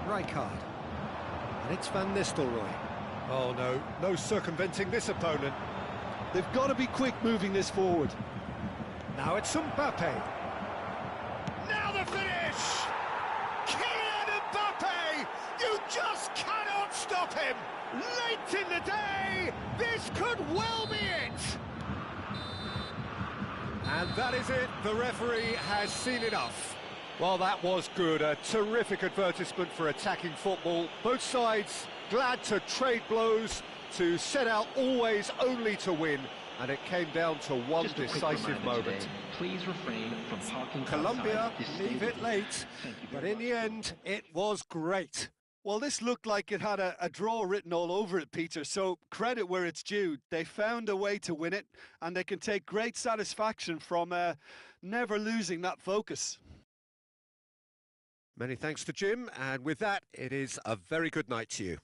Rijkaard. And it's Van Nistelrooy. Oh no, no circumventing this opponent. They've got to be quick moving this forward. Now it's Mbappe. Now the finish! Kylian Mbappe! You just cannot stop him! Late in the day, this could well be it! And that is it, the referee has seen enough. Well, that was good, a terrific advertisement for attacking football. Both sides glad to trade blows, to set out always only to win, and it came down to one Just a quick decisive reminder moment. today, please refrain from parking Colombia outside this leave stadium. it late, Thank you but very in much. the end, it was great. Well, this looked like it had a draw written all over it, Peter, so credit where it's due. They found a way to win it, and they can take great satisfaction from never losing that focus. Many thanks to Jim, and with that, it is a very good night to you.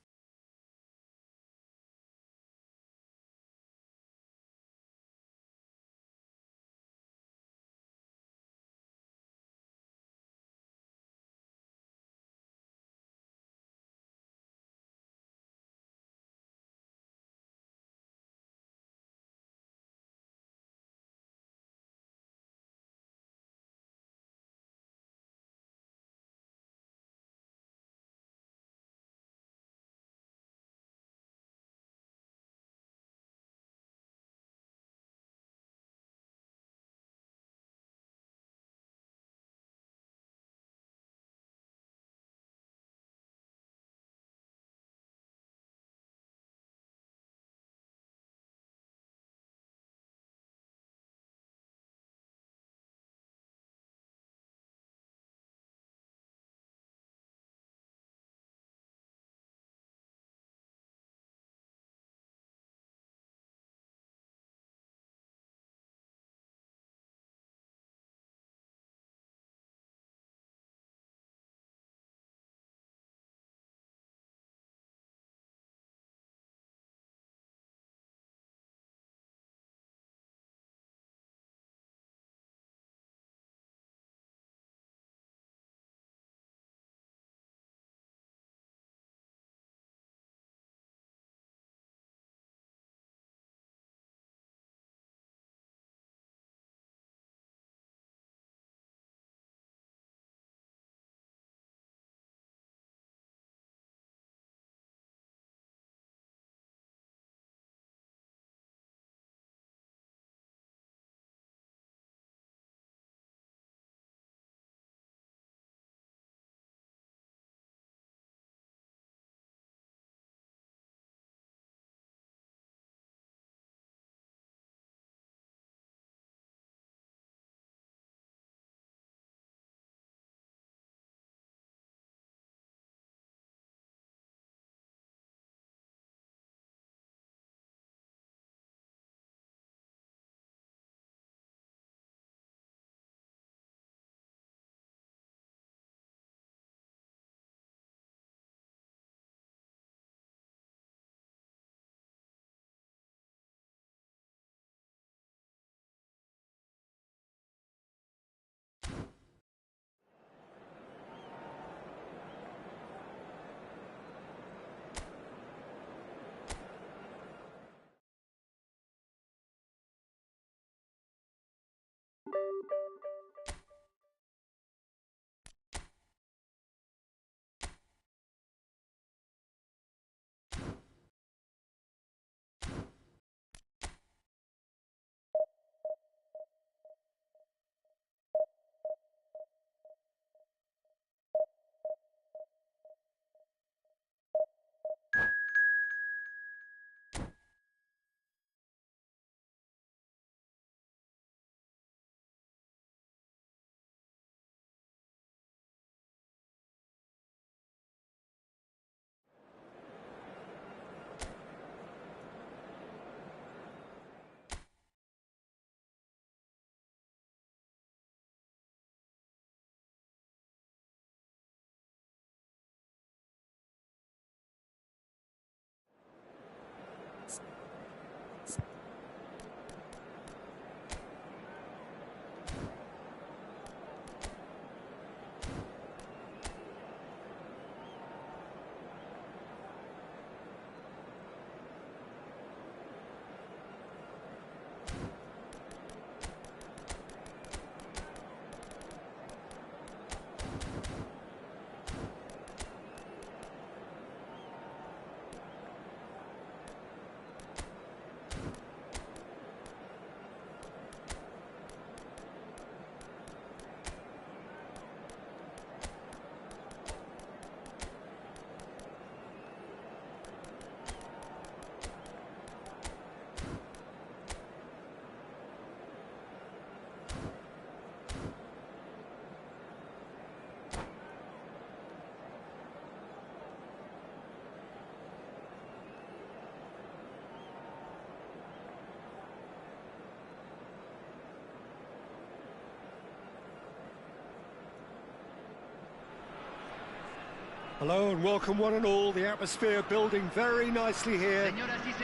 Hello and welcome one and all. The atmosphere building very nicely here.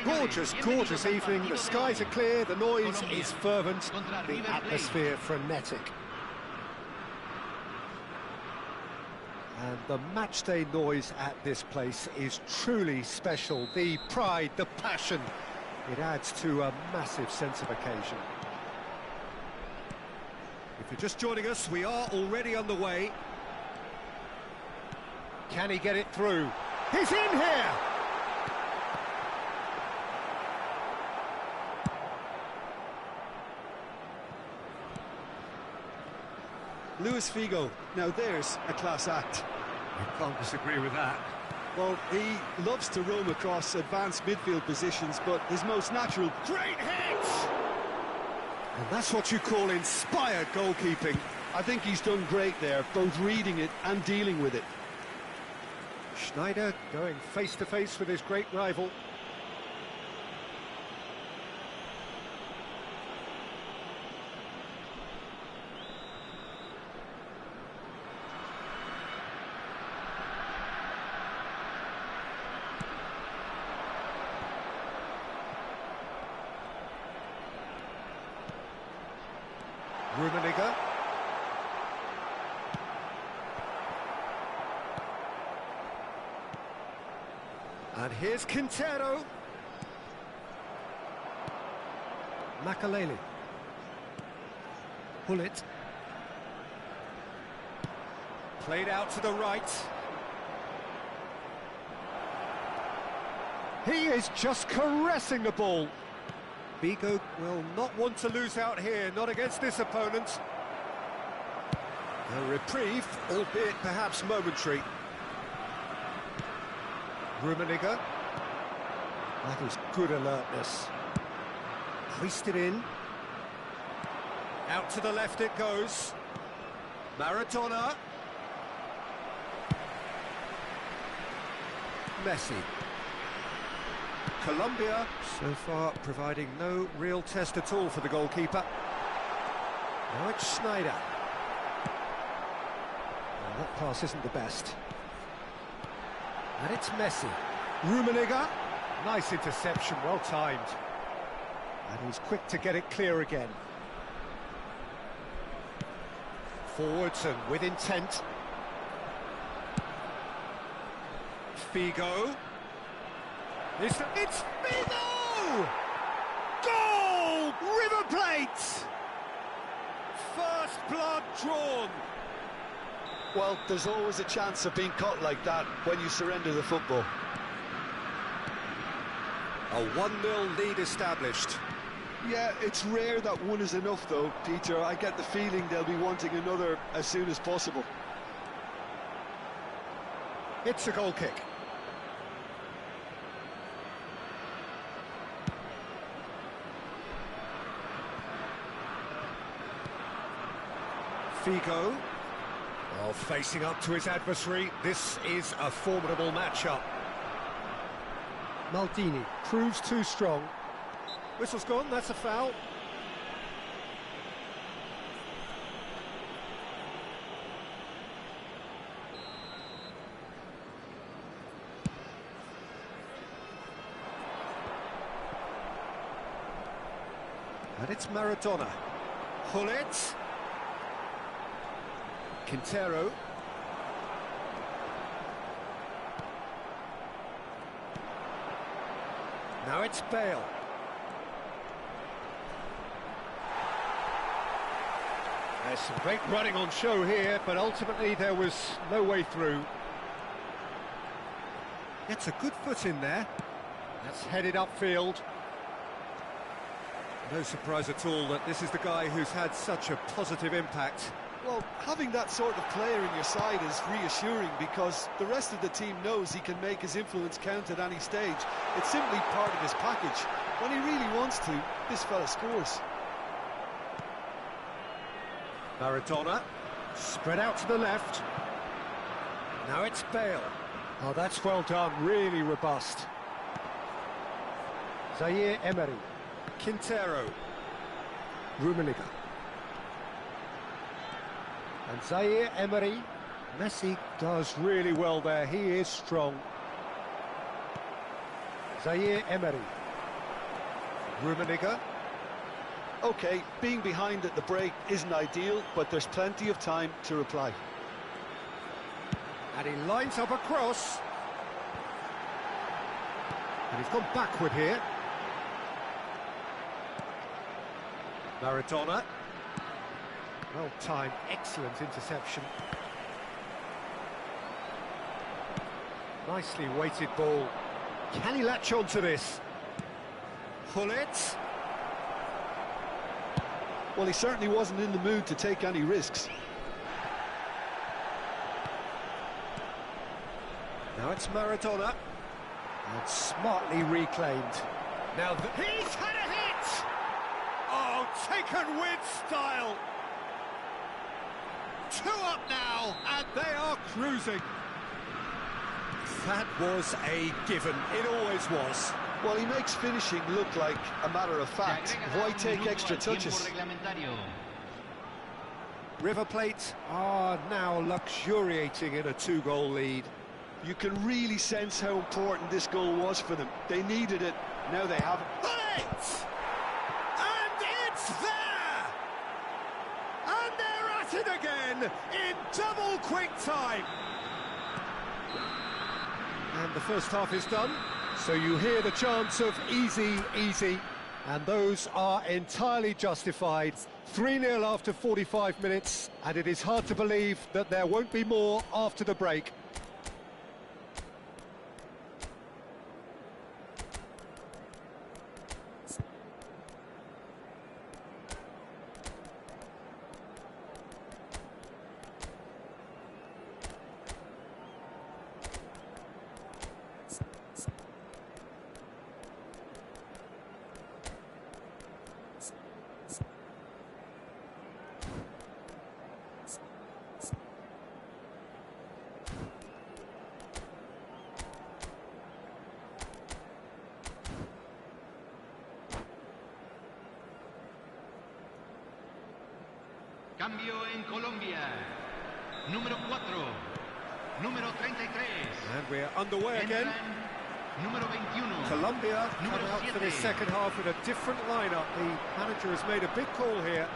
Gorgeous, gorgeous evening. The skies are clear, the noise is fervent, the atmosphere frenetic. And the matchday noise at this place is truly special. The pride, the passion, it adds to a massive sense of occasion. If you're just joining us, we are already underway. Can he get it through? He's in here! Luis Figo, now there's a class act. You can't disagree with that. Well, he loves to roam across advanced midfield positions, but his most natural... Great hit! And that's what you call inspired goalkeeping. I think he's done great there, both reading it and dealing with it. Schneider going face-to-face with his great rival. Rummenigge. And here's Quintero. Makaleli. Hullet. Played out to the right. He is just caressing the ball. Figo will not want to lose out here, not against this opponent. A reprieve, albeit perhaps momentary. Rummenigge. That is good alertness. Hoisted in. Out to the left it goes. Maradona. Messi. Colombia, so far providing no real test at all for the goalkeeper. Now it's Schneider. Well, that pass isn't the best. And it's Messi. Rummenigge. Nice interception, well timed. And he's quick to get it clear again. Forwards and with intent. Figo. It's Figo! Goal! River Plate! First blood drawn. Well, there's always a chance of being caught like that when you surrender the football. A 1-0 lead established. Yeah, it's rare that one is enough, though, Peter. I get the feeling they'll be wanting another as soon as possible. It's a goal kick. Figo. Oh, facing up to his adversary. This is a formidable matchup. Maldini proves too strong. Whistle's gone, that's a foul. And it's Maradona. Hullet. Quintero. Now it's Bale. There's some great running on show here, but ultimately there was no way through. Gets a good foot in there. That's headed upfield. No surprise at all that this is the guy who's had such a positive impact. Well, having that sort of player in your side is reassuring because the rest of the team knows he can make his influence count at any stage. It's simply part of his package. When he really wants to, this fella scores. Maradona, spread out to the left. Now it's Bale. Oh, that's well done, really robust. Zaire Emery. Quintero. Rummenigge. And Zaire Emery. Messi does really well there, he is strong. Zaire Emery. Rummenigge. Okay, being behind at the break isn't ideal, but there's plenty of time to reply. And he lines up a cross. And he's gone backward here. Maradona. Well timed, excellent interception. Nicely weighted ball. Can he latch on to this? Hullet. Well, he certainly wasn't in the mood to take any risks. Now it's Maradona. And smartly reclaimed. Now he's had a hit! Oh, taken with style! 2 up now, and they are cruising. That was a given, it always was. Well, he makes finishing look like a matter of fact. Why take extra touches? River Plate are now luxuriating in a 2-goal lead. You can really sense how important this goal was for them. They needed it, now they have it. Bullet! And it's there! And they're at it again in double quick time. And the first half is done, so you hear the chants of easy, easy, and those are entirely justified. 3-0 after 45 minutes, and it is hard to believe that there won't be more after the break. Cambio en Colombia. Número 4. Número 33. And we're underway again. Número 21. Colombia come Número out for this 7. second half with a different lineup. The manager has made a big call here.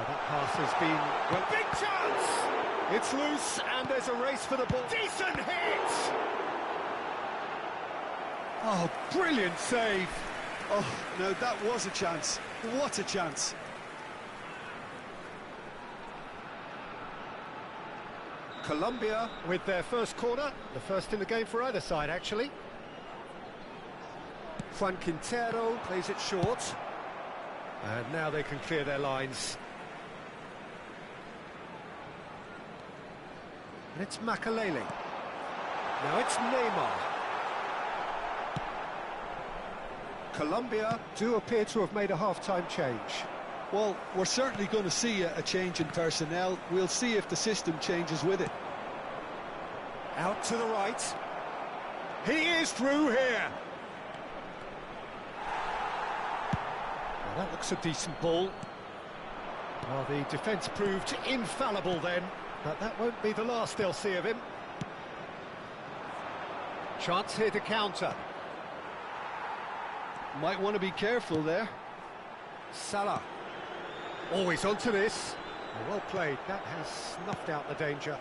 That pass has been... Well, big chance! It's loose, and there's a race for the ball. Decent hit! Oh, brilliant save! Oh, no, that was a chance. What a chance. Colombia with their first corner, the first in the game for either side, actually. Juan Quintero plays it short. And now they can clear their lines. And it's Makalele. Now it's Neymar. Colombia do appear to have made a half-time change. Well, we're certainly going to see a change in personnel. We'll see if the system changes with it. Out to the right. He is through here. Well, that looks a decent ball. Well, the defence proved infallible then, but that won't be the last they'll see of him. Chance here to counter. Might want to be careful there. Salah. Always onto this. Well played. That has snuffed out the danger.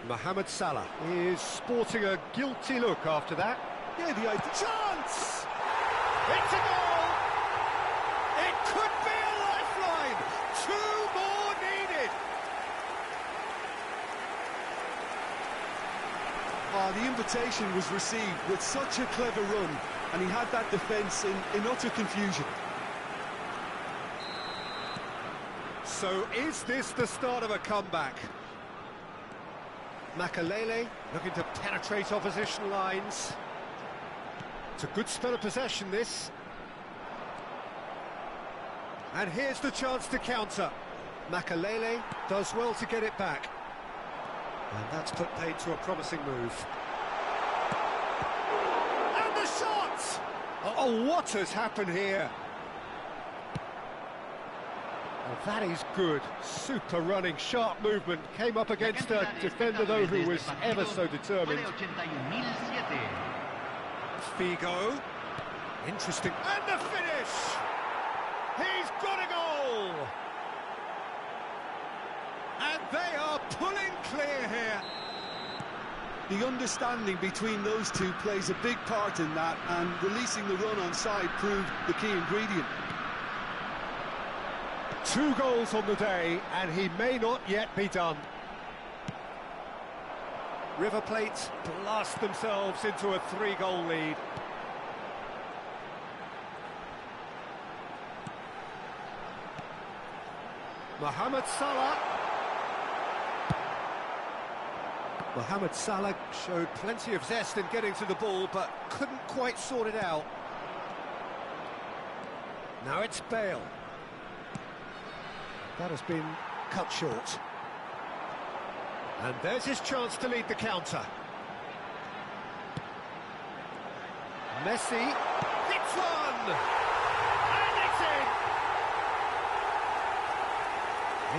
Mohamed Salah is sporting a guilty look after that. Yeah, the idea. Chance! It's a goal! It could be a lifeline! 2 more needed! Oh, the invitation was received with such a clever run, and he had that defence in utter confusion. So is this the start of a comeback? Makalele looking to penetrate opposition lines. It's a good spell of possession, this. And here's the chance to counter. Makalele does well to get it back. And that's put paid to a promising move. And the shot! Oh, what has happened here? Oh, that is good. Super running, sharp movement. Came up against a defender, though, who was ever so determined. Figo. Interesting. And the finish! He's got a goal! And they are pulling clear here. The understanding between those two plays a big part in that, and releasing the run on side proved the key ingredient. 2 goals on the day, and he may not yet be done. River Plate blast themselves into a 3-goal lead. Mohamed Salah. Mohamed Salah showed plenty of zest in getting to the ball, but couldn't quite sort it out. Now it's Bale. That has been cut short. And there's his chance to lead the counter. Messi hits one! And it's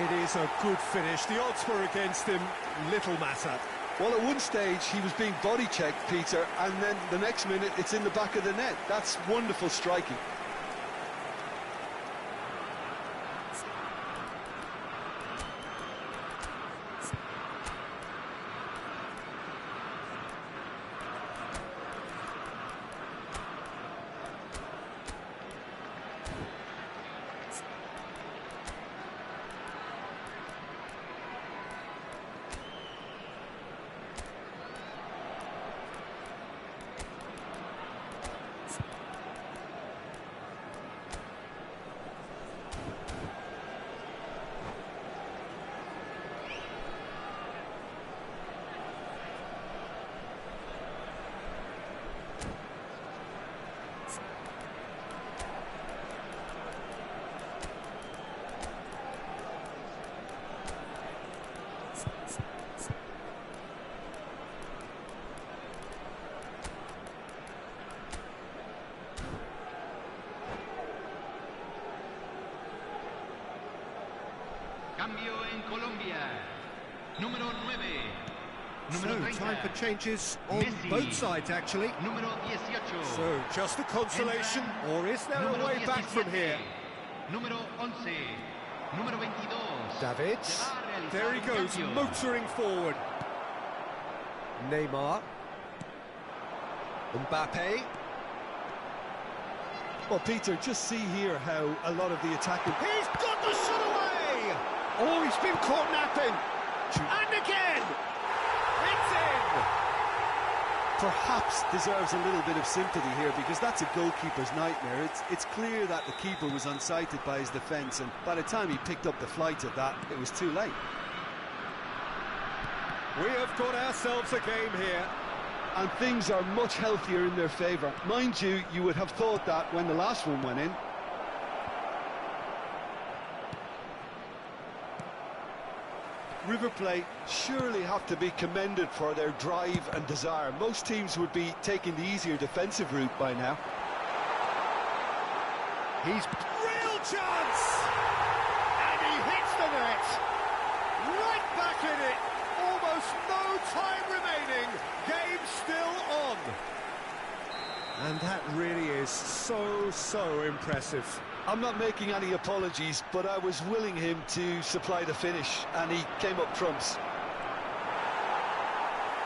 in! It is a good finish. The odds were against him, little matter. Well, at one stage he was being body checked, Peter, and then the next minute it's in the back of the net. That's wonderful striking. Cambio en Colombia. Número 9. So, time for changes on Messi. both sides, actually. Número 18. So, just a consolation, or is there a way back from here? Número 11. Número 22. David, there he goes, motoring forward. Neymar. Mbappe. Well, Peter, just see here how a lot of the attacking... He's got the shot away! Oh, he's been caught napping. And again! It's in! Perhaps deserves a little bit of sympathy here, because that's a goalkeeper's nightmare. It's clear that the keeper was unsighted by his defence, and by the time he picked up the flight of that, it was too late. We have got ourselves a game here. And things are much healthier in their favour. Mind you, you would have thought that when the last one went in. River Plate surely have to be commended for their drive and desire. Most teams would be taking the easier defensive route by now. He's real chance! And he hits the net! Right back in it! Almost no time remaining! Game still on! And that really is so impressive. I'm not making any apologies, but I was willing him to supply the finish, and he came up trumps.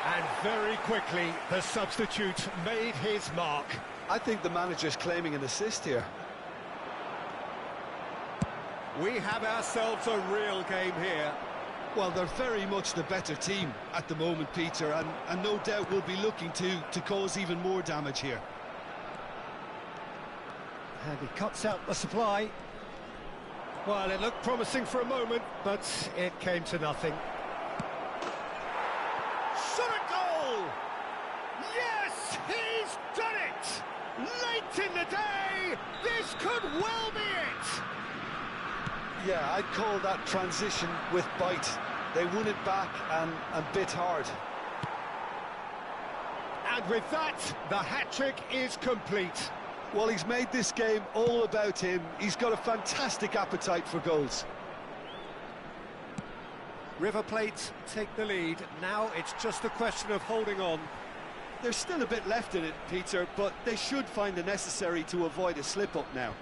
And very quickly, the substitute made his mark. I think the manager's claiming an assist here. We have ourselves a real game here. Well, they're very much the better team at the moment, Peter, and no doubt will be looking to cause even more damage here. And he cuts out the supply. Well, it looked promising for a moment, but it came to nothing. Shot a goal! Yes, he's done it! Late in the day, this could well be it! Yeah, I'd call that transition with bite. They won it back and bit hard. And with that, the hat-trick is complete. Well, he's made this game all about him. He's got a fantastic appetite for goals. River Plate take the lead. Now it's just a question of holding on. There's still a bit left in it, Peter, but they should find the necessary to avoid a slip-up now.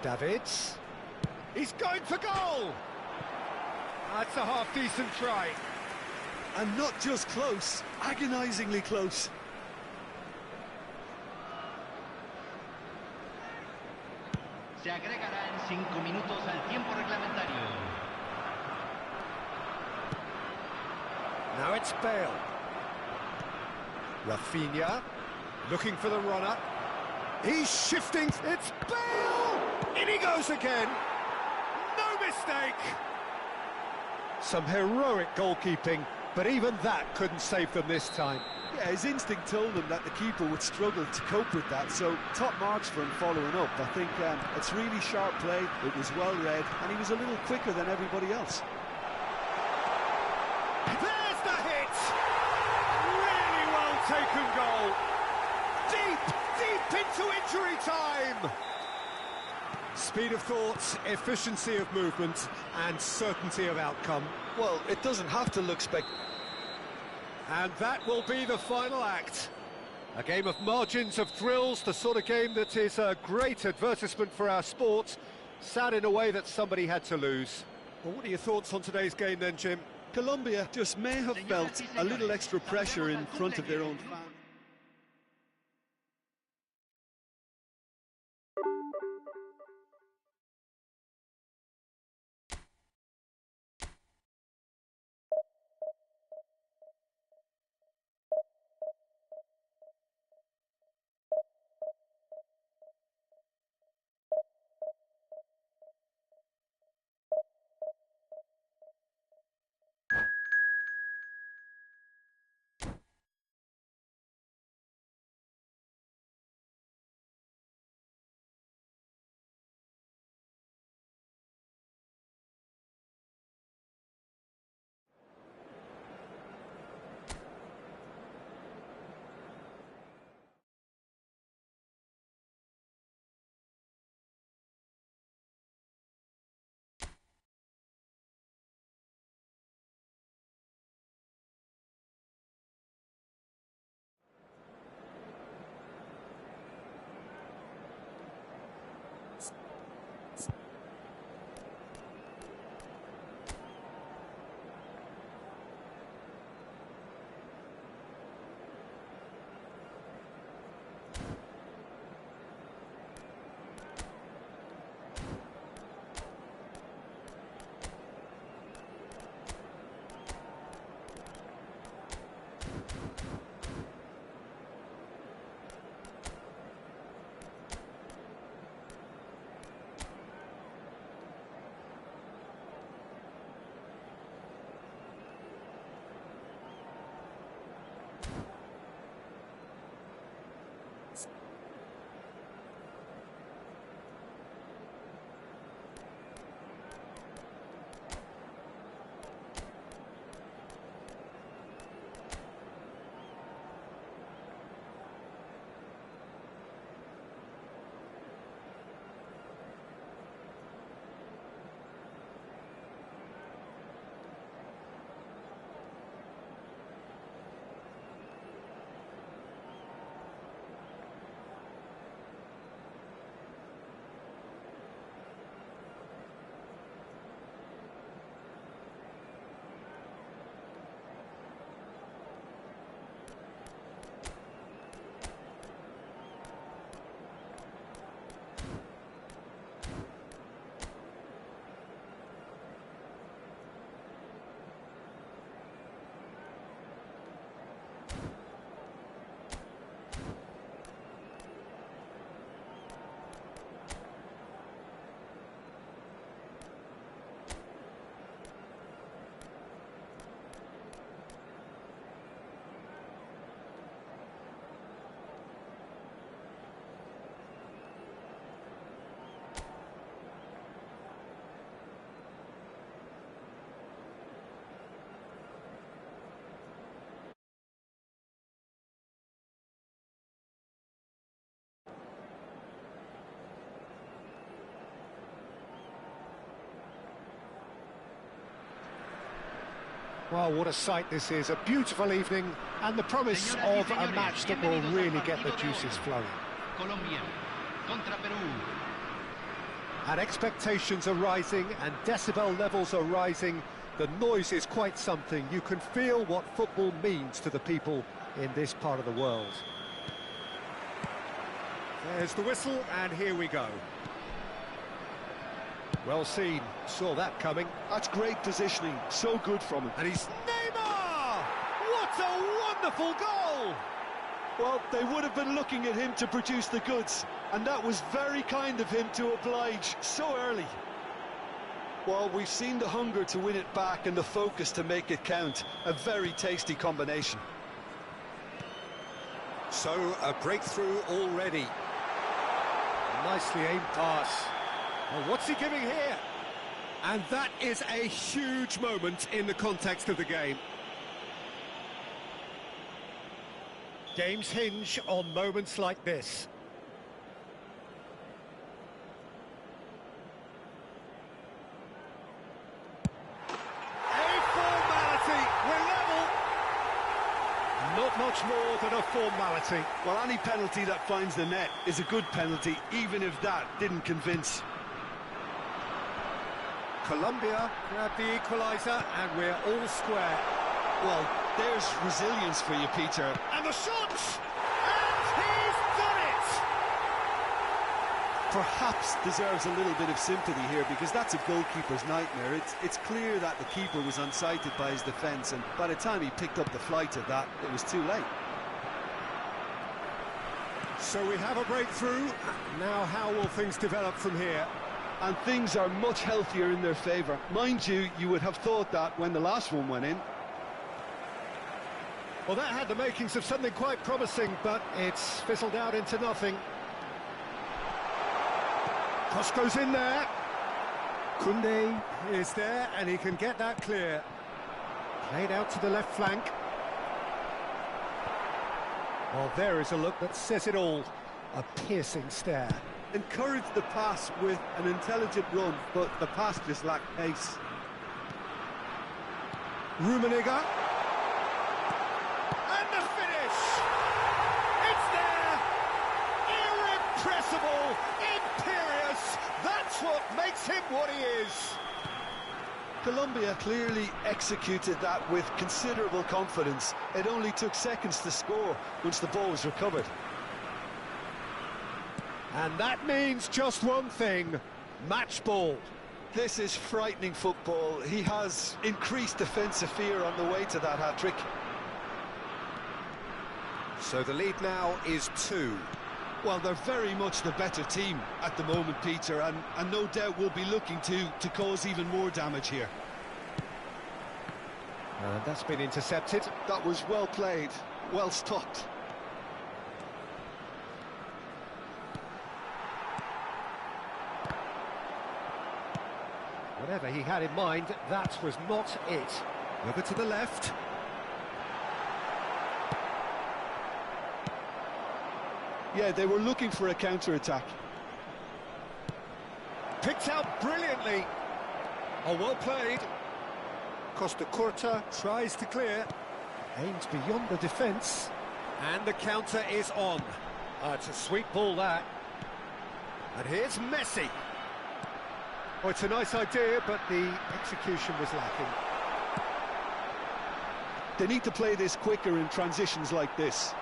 Davids. He's going for goal! That's a half-decent try. And not just close, agonisingly close. Se agregará en 5 minutos al tiempo reglamentario. Now it's Bale. Rafinha, looking for the runner. He's shifting, it's Bale! In he goes again! No mistake! Some heroic goalkeeping, but even that couldn't save them this time. Yeah, his instinct told him that the keeper would struggle to cope with that, so top marks for him following up. I think it's really sharp play, it was well read, and he was a little quicker than everybody else. There's the hit! Really well taken goal! Deep into injury time! Speed of thought, efficiency of movement, and certainty of outcome. Well, it doesn't have to look spectacular. And that will be the final act. A game of margins, of thrills, the sort of game that is a great advertisement for our sport. Sad in a way that somebody had to lose. Well, what are your thoughts on today's game then, Jim? Colombia just may have felt a little extra pressure in front of their own fans. Well, what a sight this is, a beautiful evening, and the promise of a match that will really get the juices flowing. Colombia contra Perú. And expectations are rising, and decibel levels are rising. The noise is quite something. You can feel what football means to the people in this part of the world. There's the whistle, and here we go. Well seen, saw that coming. That's great positioning, so good from him. And he's Neymar! What a wonderful goal! Well, they would have been looking at him to produce the goods, and that was very kind of him to oblige so early. Well, we've seen the hunger to win it back and the focus to make it count. A very tasty combination. So, a breakthrough already. Nicely aimed pass. Well, what's he giving here? And that is a huge moment in the context of the game. Games hinge on moments like this. A formality, we're level. Not much more than a formality. Well, any penalty that finds the net is a good penalty, even if that didn't convince. Colombia grab the equaliser, and we're all square. Well, there's resilience for you, Peter. And the shot! And he's done it! Perhaps deserves a little bit of sympathy here, because that's a goalkeeper's nightmare. It's clear that the keeper was unsighted by his defence, and by the time he picked up the flight of that, it was too late. So we have a breakthrough. Now how will things develop from here? And things are much healthier in their favour. Mind you, you would have thought that when the last one went in. Well, that had the makings of something quite promising, but it's fizzled out into nothing. Cross goes in there. Koundé is there, and he can get that clear. Played out to the left flank. Well, there is a look that says it all. A piercing stare. Encouraged the pass with an intelligent run, but the pass just lacked pace. Rummenigge. And the finish! It's there! Irrepressible! Imperious! That's what makes him what he is! Colombia clearly executed that with considerable confidence. It only took seconds to score once the ball was recovered. And that means just one thing, match ball. This is frightening football. He has increased defensive fear on the way to that hat-trick. So the lead now is 2. Well, they're very much the better team at the moment, Peter, and no doubt will be looking to cause even more damage here. And that's been intercepted. That was well played, well stopped. Whatever he had in mind, that was not it. Over to the left. Yeah, they were looking for a counter-attack. Picked out brilliantly. Oh, well played. Costa Curta tries to clear. Aims beyond the defence. And the counter is on. It's a sweet ball, that. And here's Messi. Oh, it's a nice idea, but the execution was lacking. They need to play this quicker in transitions like this.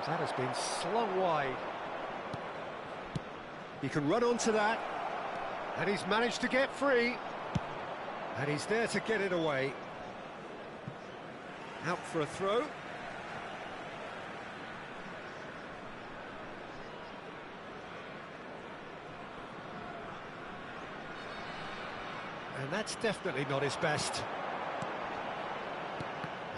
That has been slung wide. He can run onto that. And he's managed to get free. And he's there to get it away. Out for a throw. And that's definitely not his best.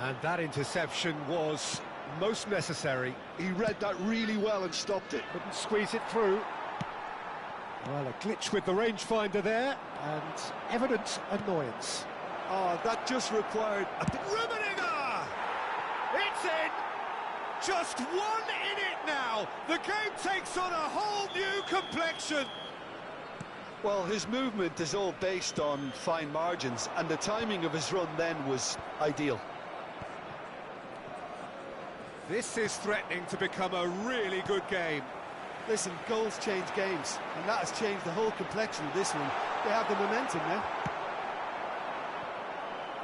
And that interception was most necessary. He read that really well and stopped it. Couldn't squeeze it through. Well, a glitch with the rangefinder there, and evident annoyance. Oh, that just required a bit... Rummenigge! It's in! Just one in it now! The game takes on a whole new complexion! Well, his movement is all based on fine margins, and the timing of his run then was ideal. This is threatening to become a really good game. Listen, goals change games, and that has changed the whole complexion of this one. They have the momentum now.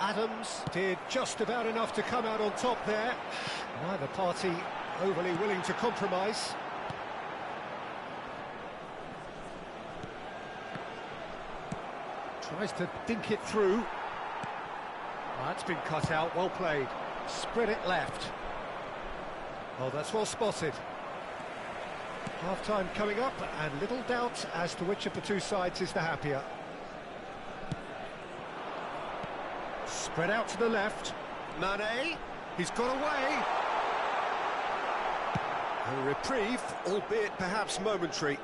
Adams did just about enough to come out on top there. Neither party overly willing to compromise. Tries to dink it through. That's been cut out, well played. Spread it left. Oh, that's well spotted. Half-time coming up, and little doubt as to which of the two sides is the happier. Spread out to the left. Mane, he's got away. A reprieve, albeit perhaps momentary.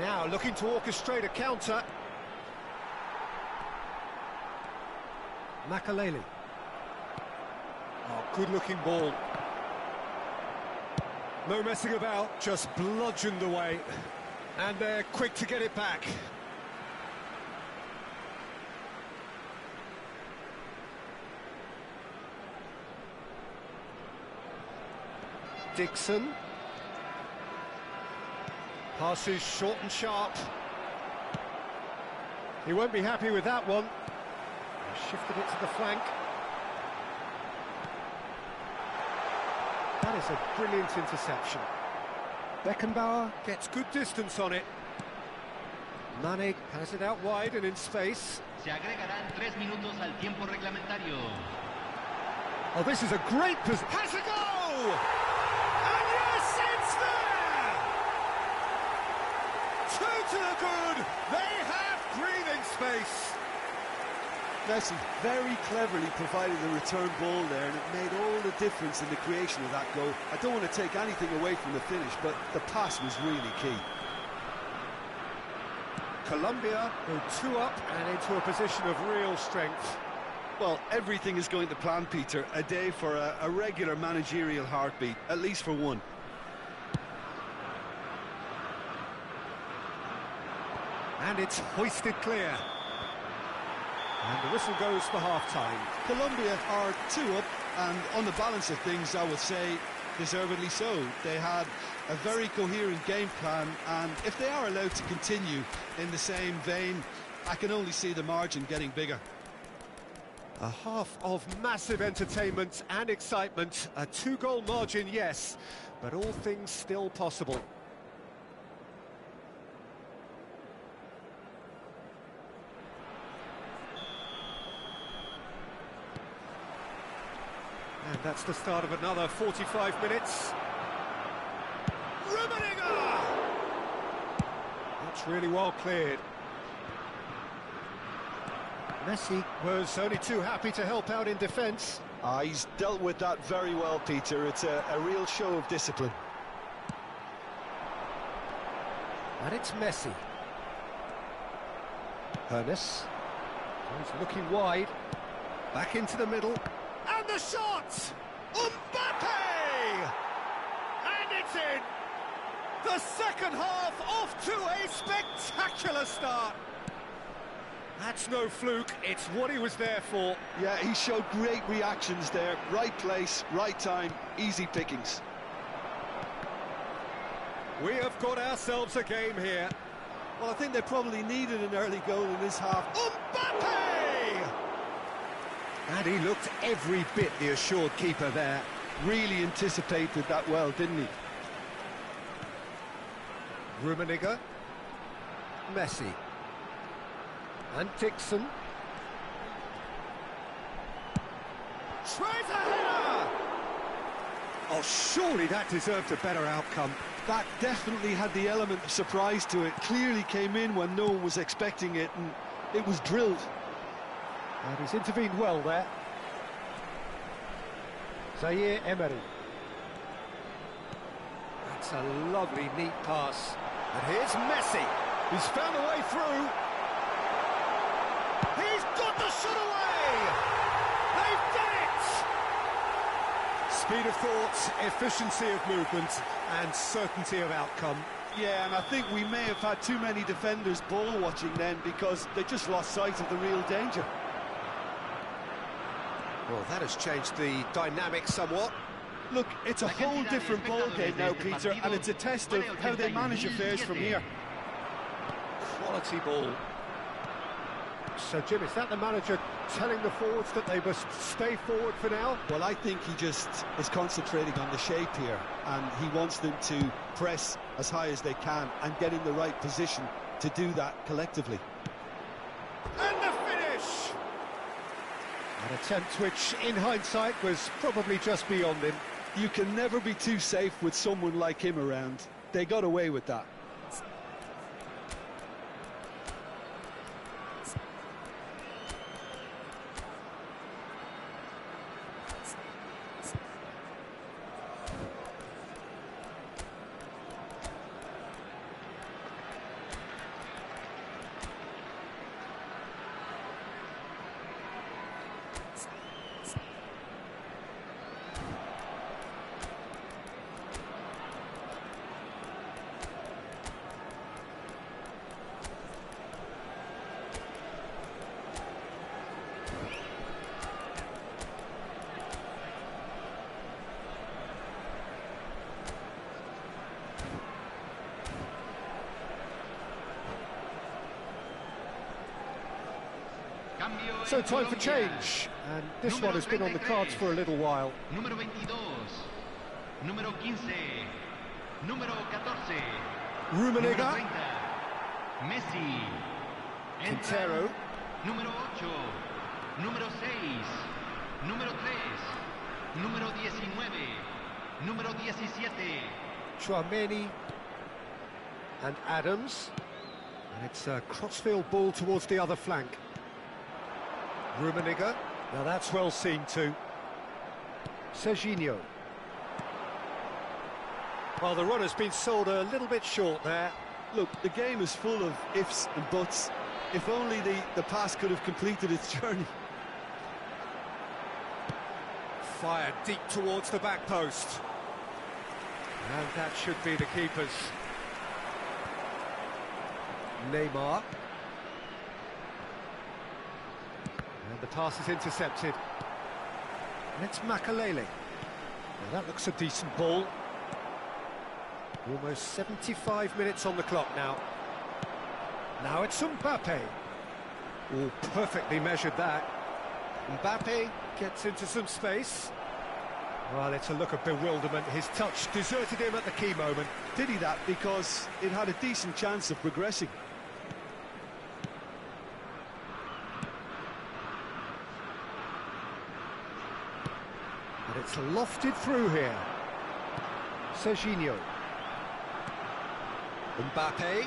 Now looking to orchestrate a counter. Makaleli. Oh, good-looking ball. No messing about, just bludgeoned away. And they're quick to get it back. Dixon. Passes short and sharp. He won't be happy with that one. Shifted it to the flank. That is a brilliant interception. Beckenbauer gets good distance on it. Mane has it out wide and in space. Se agregarán 3 minutos al tiempo reglamentario. Oh, this is a great position. Has a go! And yes, it's there! Two to the good. They have breathing space. Messi very cleverly provided the return ball there, and it made all the difference in the creation of that goal. I don't want to take anything away from the finish, but the pass was really key. Colombia go 2 up and into a position of real strength. Well, everything is going to plan, Peter. A day for a regular managerial heartbeat, at least for one. And it's hoisted clear. And the whistle goes for half-time. Colombia are 2 up, and on the balance of things, I would say deservedly so. They had a very coherent game plan, and if they are allowed to continue in the same vein, I can only see the margin getting bigger. A half of massive entertainment and excitement. A 2-goal margin, yes, but all things still possible. And that's the start of another 45 minutes. Rummenigge! That's really well cleared. Messi was only too happy to help out in defence. He's dealt with that very well, Peter. It's a real show of discipline. And it's Messi. Hernes. He's looking wide. Back into the middle. And the shot! Mbappe! And it's in! The second half off to a spectacular start. That's no fluke, it's what he was there for. Yeah, he showed great reactions there. Right place, right time, easy pickings. We have got ourselves a game here. Well, I think they probably needed an early goal in this half. Mbappe! And he looked every bit the assured keeper there. Really anticipated that well, didn't he? Rummenigge. Messi. And Dixon. Tries a header! Oh, surely that deserved a better outcome. That definitely had the element of surprise to it. Clearly came in when no one was expecting it, and it was drilled. And he's intervened well there. Zaire Emery. That's a lovely, neat pass. And here's Messi. He's found a way through. He's got the shot away! They've done it! Speed of thought, efficiency of movement, and certainty of outcome. Yeah, and I think we may have had too many defenders ball watching then because they just lost sight of the real danger. Well, that has changed the dynamic somewhat. Look, it's a whole different ball game now, Peter, and it's a test of how they manage affairs from here. Quality ball. So, Jim, is that the manager telling the forwards that they must stay forward for now? Well, I think he just is concentrating on the shape here, and he wants them to press as high as they can and get in the right position to do that collectively. And the finish! An attempt which, in hindsight, was probably just beyond him. You can never be too safe with someone like him around. They got away with that. So time for change, and this one has been on the cards for a little while. Número 22, número 15, número 14, Rummenigge, número 30, Messi, Quintero, número 8, número 6, número 3, número 19, número 17. Chouameni, and Adams. And it's a crossfield ball towards the other flank. Rummenigge, now that's well seen too. Serginho. Well, the run has been sold a little bit short there. Look, the game is full of ifs and buts. If only the pass could have completed its journey. Fired deep towards the back post. And that should be the keeper's. Neymar. And the pass is intercepted. And it's Makalele. Now that looks a decent ball. Almost 75 minutes on the clock now. Now it's Mbappe. Oh, perfectly measured that. Mbappe gets into some space. Well, it's a look of bewilderment. His touch deserted him at the key moment. Did he that? Because it had a decent chance of progressing. But it's lofted through here. Serginho. Mbappe.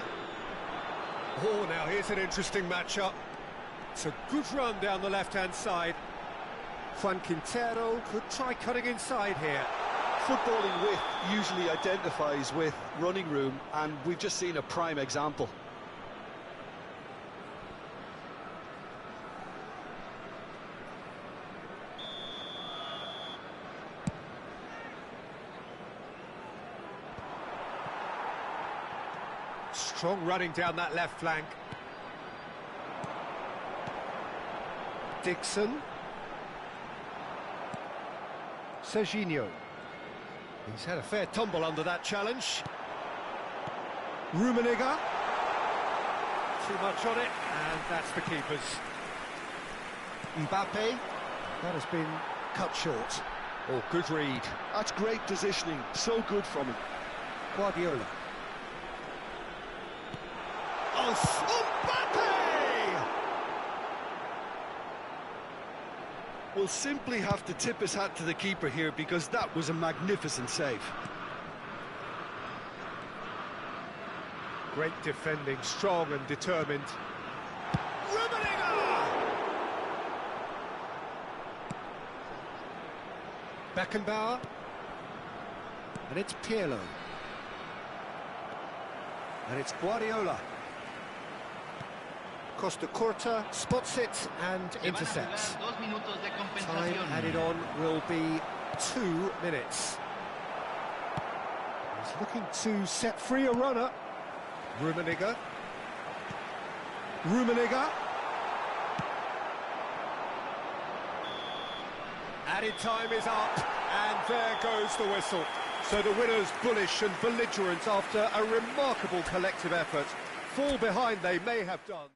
Oh, now here's an interesting matchup. It's a good run down the left-hand side. Juan Quintero could try cutting inside here. Footballing width usually identifies with running room, and we've just seen a prime example. Strong running down that left flank. Dixon. Serginho. He's had a fair tumble under that challenge. Rummenigge. Too much on it, and that's the keeper's. Mbappe. That has been cut short. Oh, good read. That's great positioning, so good from him. Guardiola. Oh, Mbappe! We'll simply have to tip his hat to the keeper here because that was a magnificent save. Great defending, strong and determined. Rummenigge! Beckenbauer. And it's Pirlo. And it's Guardiola. Costa Curta spots it and intercepts. Time added on will be 2 minutes. He's looking to set free a runner. Rummenigge. Added time is up, and there goes the whistle. So the winners bullish and belligerent after a remarkable collective effort. Fall behind they may have done.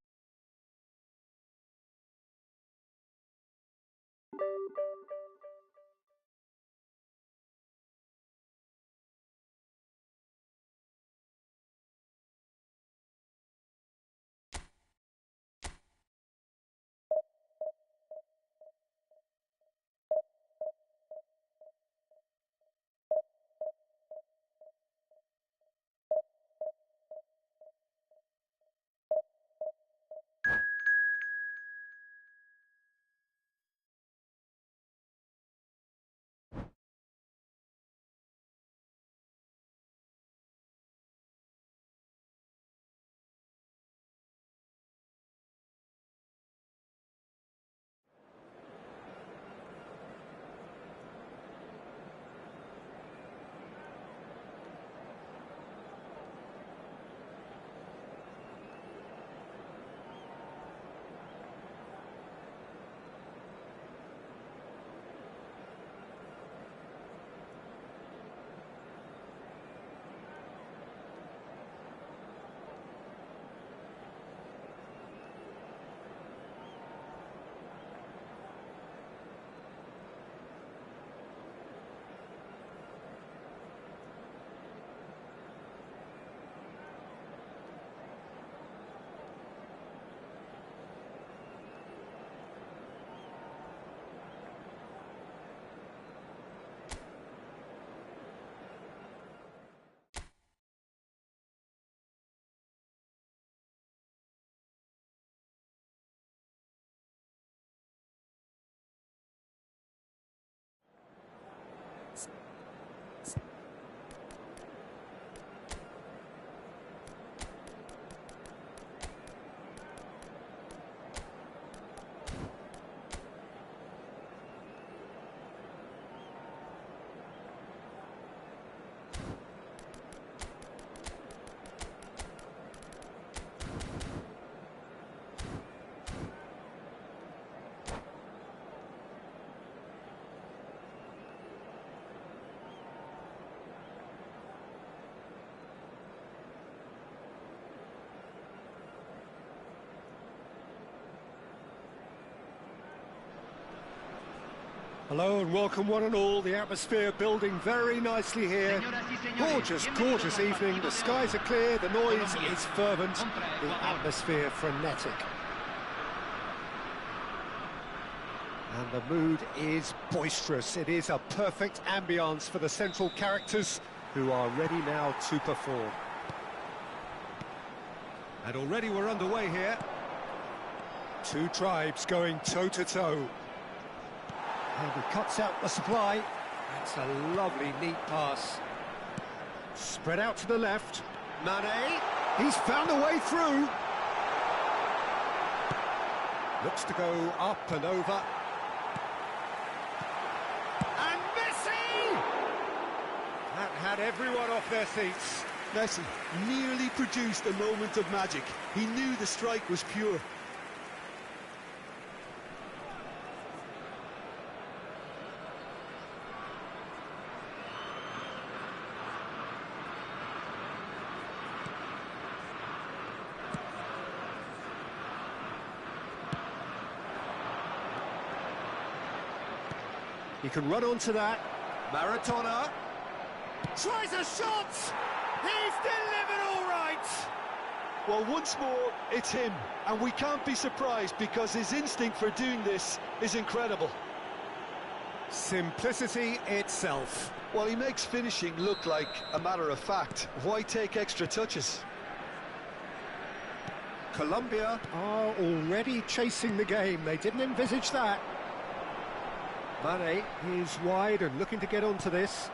Hello and welcome one and all. The atmosphere building very nicely here. Gorgeous, gorgeous evening. The skies are clear, the noise is fervent, the atmosphere frenetic. And the mood is boisterous. It is a perfect ambience for the central characters who are ready now to perform. And already we're underway here. Two tribes going toe-to-toe. And he cuts out the supply. That's a lovely, neat pass. Spread out to the left. Mane. He's found a way through. Looks to go up and over. And Messi! That had everyone off their seats. Messi nearly produced a moment of magic. He knew the strike was pure. He can run onto that. Maradona tries a shot. He's delivered all right. Well, once more, it's him. And we can't be surprised because his instinct for doing this is incredible. Simplicity itself. Well, he makes finishing look like a matter of fact. Why take extra touches? Colombia are already chasing the game. They didn't envisage that. Mane is wide and looking to get onto this.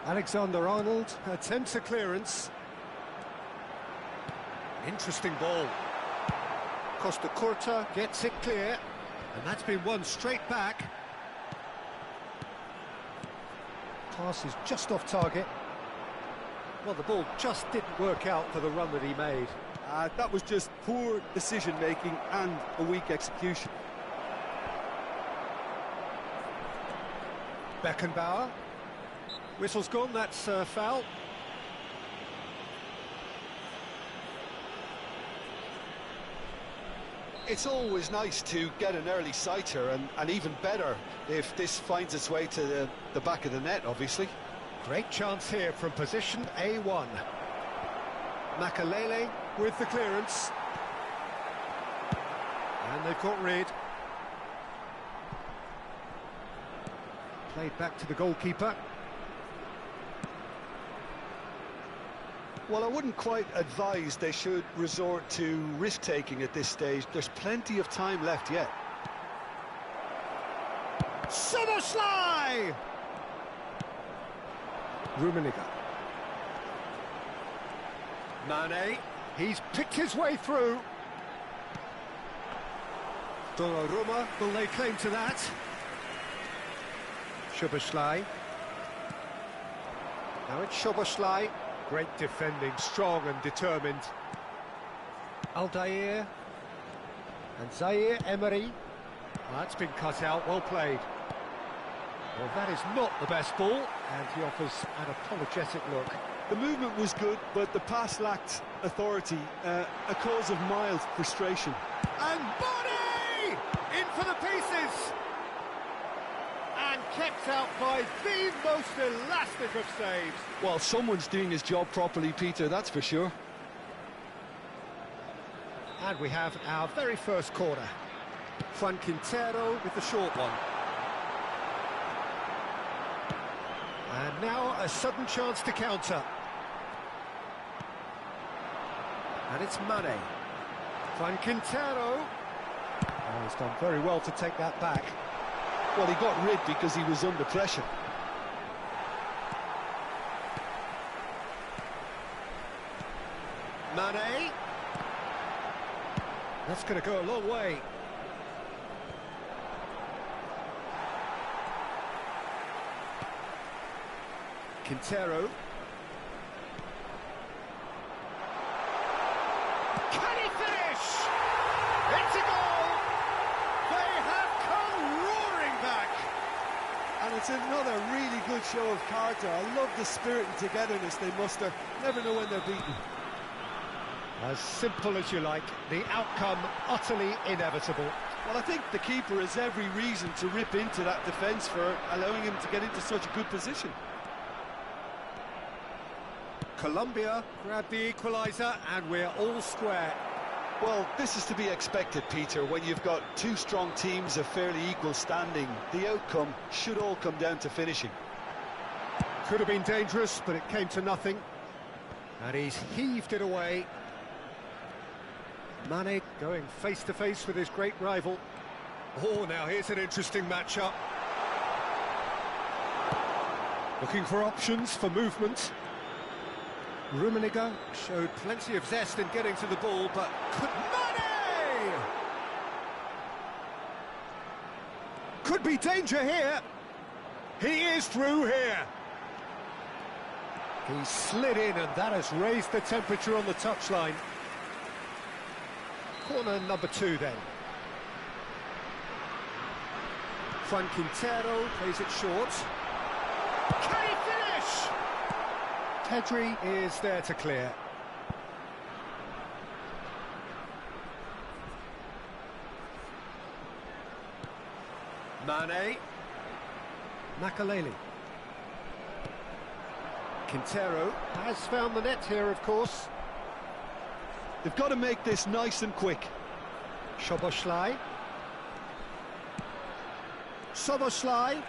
Alexander-Arnold attempts a clearance. Interesting ball. Costa Curta gets it clear, and that's been won straight back. Pass is just off target. Well, the ball just didn't work out for the run that he made. That was just poor decision-making and a weak execution. Beckenbauer. Whistle's gone, that's foul. It's always nice to get an early sighter, and even better if this finds its way to the back of the net, obviously. Great chance here from position A1. Makalele with the clearance. And they've got rid. Played back to the goalkeeper. Well, I wouldn't quite advise they should resort to risk-taking at this stage. There's plenty of time left yet. Soboslai! Rummenigge. Mane, he's picked his way through. Donnarumma will lay claim to that. Soboslai. Now it's Soboslai. Great defending, strong and determined. Aldair. And Zaire Emery. That's been cut out, well played. Well, that is not the best ball, and he offers an apologetic look. The movement was good, but the pass lacked authority, a cause of mild frustration. And Bonney! In for the pieces! And kept out by the most elastic of saves. Well, someone's doing his job properly, Peter, that's for sure. And we have our very first corner. Juan Quintero with the short one. And now a sudden chance to counter. And it's Mane. Juan Quintero. Oh, he's done very well to take that back. Well, he got rid because he was under pressure. Mane. That's going to go a long way. Quintero. Can he finish? It's a goal! They have come roaring back! And it's another really good show of character. I love the spirit and togetherness they muster. Never know when they're beaten. As simple as you like, the outcome utterly inevitable. Well, I think the keeper has every reason to rip into that defence for allowing him to get into such a good position. Colombia grabbed the equaliser and we're all square. Well, this is to be expected, Peter. When you've got two strong teams of fairly equal standing, the outcome should all come down to finishing. Could have been dangerous, but it came to nothing. And he's heaved it away. Mane going face-to-face with his great rival. Oh, now here's an interesting matchup. Looking for options for movement. Rummenigge showed plenty of zest in getting to the ball, but could Mane! Could be danger here. He is through here. He slid in, and that has raised the temperature on the touchline. Corner number 2 then. Juan Quintero plays it short. Can he finish? Pedri is there to clear. Mane. Makalele. Quintero has found the net here, of course. They've got to make this nice and quick. Soboslai. Soboslai.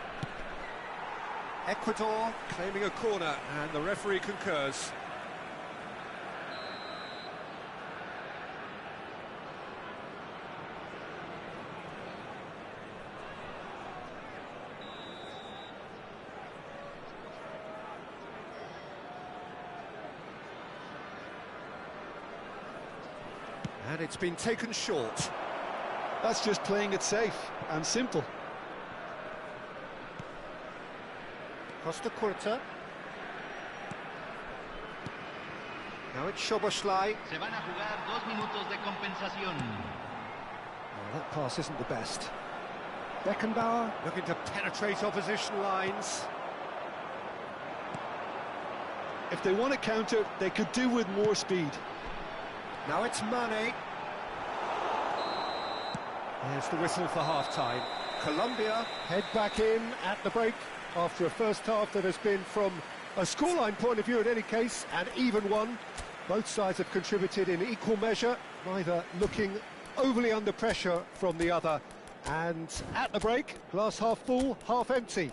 Ecuador claiming a corner, and the referee concurs. And it's been taken short. That's just playing it safe and simple. Costa Curta. Now it's Szoboszlai. Se van a jugar 2 minutos de compensación. Oh, that pass isn't the best. Beckenbauer looking to penetrate opposition lines. If they want to counter, they could do with more speed. Now it's Mane. There's the whistle for half-time. Colombia head back in at the break after a first half that has been, from a scoreline point of view in any case, an even one. Both sides have contributed in equal measure, neither looking overly under pressure from the other. And at the break, glass half full, half empty.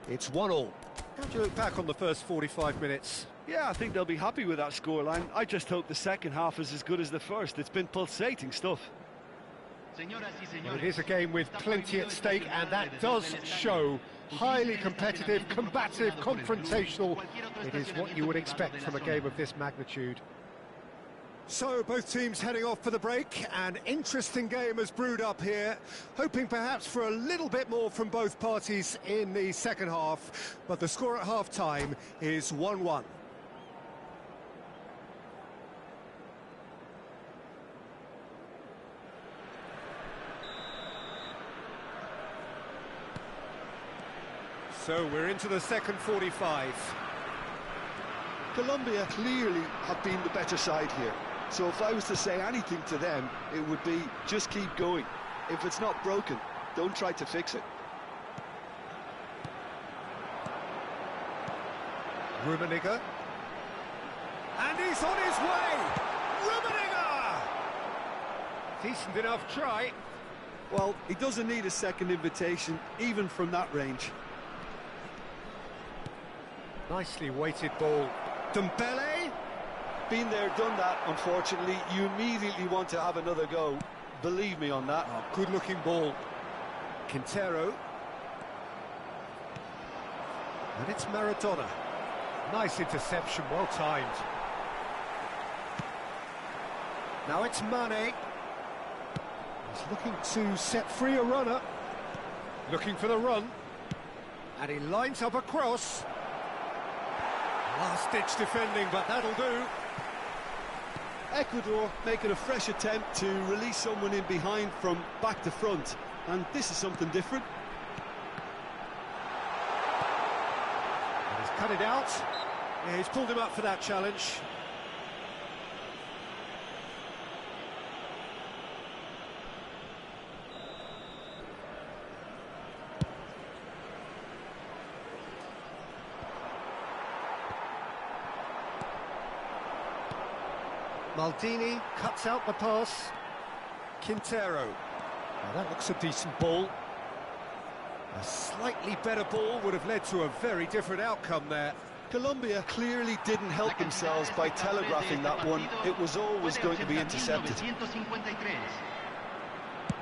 It's 1-1. How do you look back on the first 45 minutes? Yeah, I think they'll be happy with that scoreline. I just hope the second half is as good as the first. It's been pulsating stuff. Well, it is a game with plenty at stake, and that does show. Highly competitive, combative, confrontational. It is what you would expect from a game of this magnitude. So, both teams heading off for the break. An interesting game has brewed up here, hoping perhaps for a little bit more from both parties in the second half, but the score at half-time is 1-1. So we're into the second 45. Colombia clearly have been the better side here. So if I was to say anything to them, it would be just keep going. If it's not broken, don't try to fix it. Rummenigge. And he's on his way! Rummenigge! Decent enough try. Well, he doesn't need a second invitation, even from that range. Nicely weighted ball. Dembele. Been there, done that, unfortunately. You immediately want to have another go. Believe me on that. Oh, good-looking ball. Quintero. And it's Maradona. Nice interception, well timed. Now it's Mane. He's looking to set free a runner. Looking for the run. And he lines up a cross. Last-ditch defending, but that'll do. Ecuador making a fresh attempt to release someone in behind from back to front, and this is something different. And he's cut it out. Yeah, he's pulled him up for that challenge. Maldini cuts out the pass. Quintero. Now that looks a decent ball. A slightly better ball would have led to a very different outcome there. Colombia clearly didn't help themselves by telegraphing that one. It was always going to be intercepted.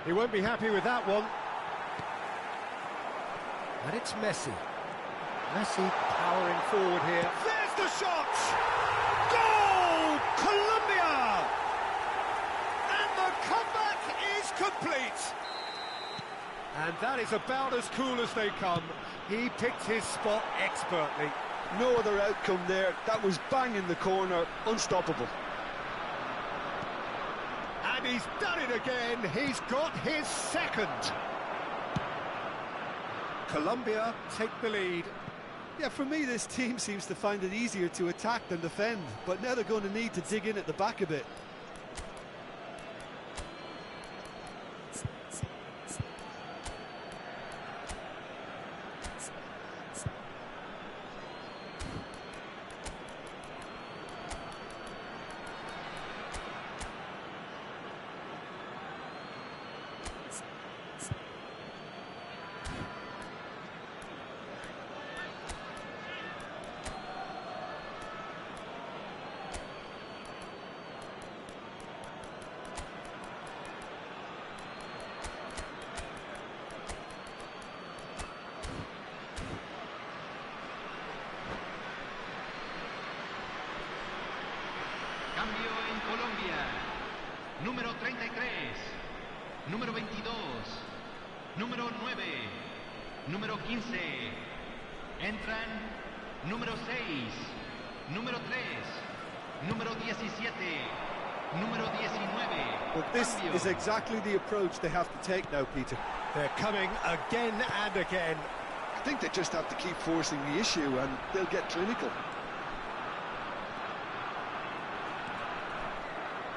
He won't be happy with that one. And it's Messi. Messi powering forward here. There's the shot! Goal! Colombia! And the comeback is complete. And that is about as cool as they come. He picked his spot expertly. No other outcome there. That was bang in the corner, unstoppable. And he's done it again. He's got his second. Colombia take the lead. Yeah, for me, this team seems to find it easier to attack than defend, but now they're going to need to dig in at the back a bit. Cambio en Colombia. Número 33. Número 22. Número 9. Número 15. Entran número 6. Número 3. Número 17. Número 19. But this Cambio. is exactly the approach they have to take now, Peter. They're coming again and again. I think they just have to keep forcing the issue and they'll get clinical.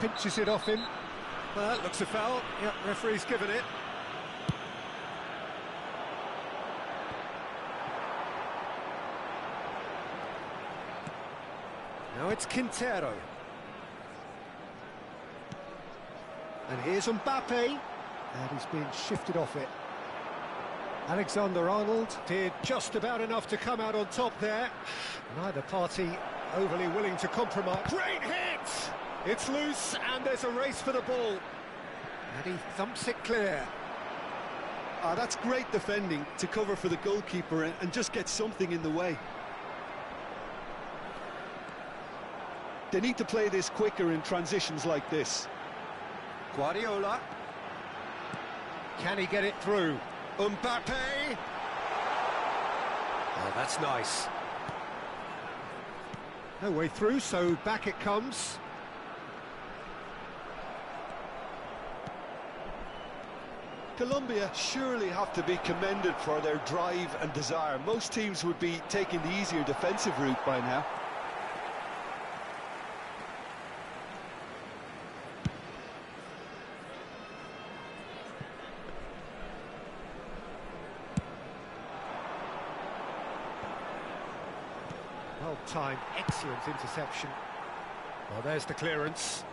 Pinches it off him. Well, that looks a foul. Yep, referee's given it. Now it's Quintero. And here's Mbappe. And he's been shifted off it. Alexander-Arnold did just about enough to come out on top there. Neither party overly willing to compromise. Great hit! It's loose and there's a race for the ball. And he thumps it clear. That's great defending to cover for the goalkeeper and just get something in the way. They need to play this quicker in transitions like this. Guardiola. Can he get it through? Mbappe! Oh, that's nice. No way through, so back it comes. Colombia surely have to be commended for their drive and desire. Most teams would be taking the easier defensive route by now. Well-timed, excellent interception. Well, there's the clearance.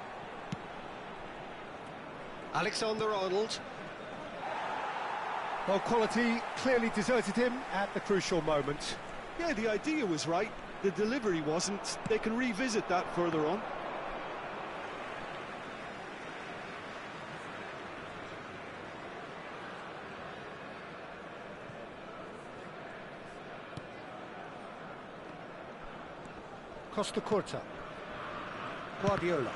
Alexander-Arnold. Well, quality clearly deserted him at the crucial moment. Yeah, the idea was right. The delivery wasn't. They can revisit that further on. Costa Curta. Guardiola.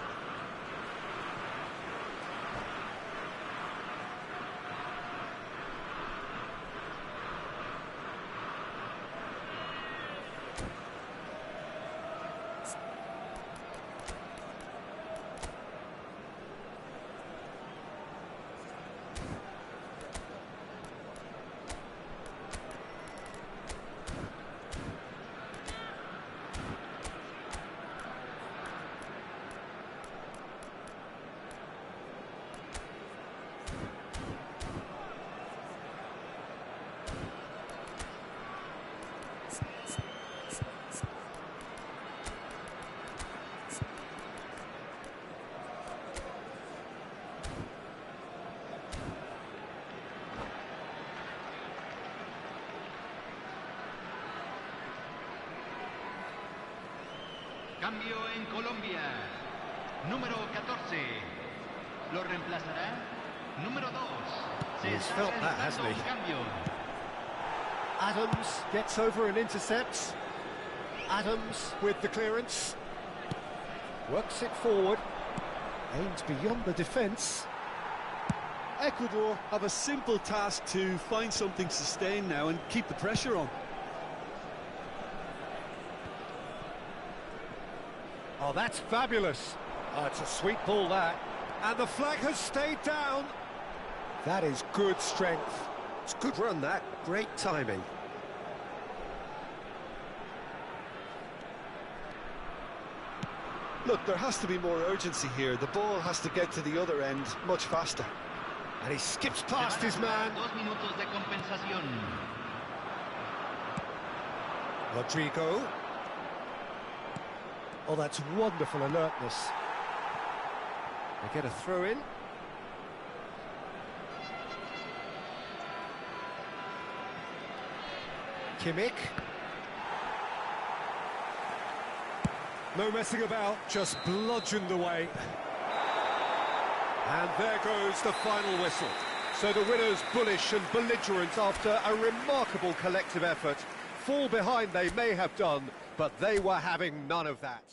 Cambio en Colombia. Número 14. Lo reemplazará. Número 2. He's felt that, hasn't he? Cambio. Adams gets over and intercepts. Adams with the clearance. Works it forward. Aims beyond the defence. Ecuador have a simple task to find something sustained now and keep the pressure on. Oh, that's fabulous. Oh, it's a sweet ball, that. And the flag has stayed down. That is good strength. It's a good run, that. Great timing. Look, there has to be more urgency here. The ball has to get to the other end much faster. And he skips past his man. 2 minutos de compensación. Rodrigo. Oh, that's wonderful alertness. They get a throw in. Kimmich. No messing about, just bludgeoned away. And there goes the final whistle. So the winners, bullish and belligerent after a remarkable collective effort. Fall behind they may have done, but they were having none of that.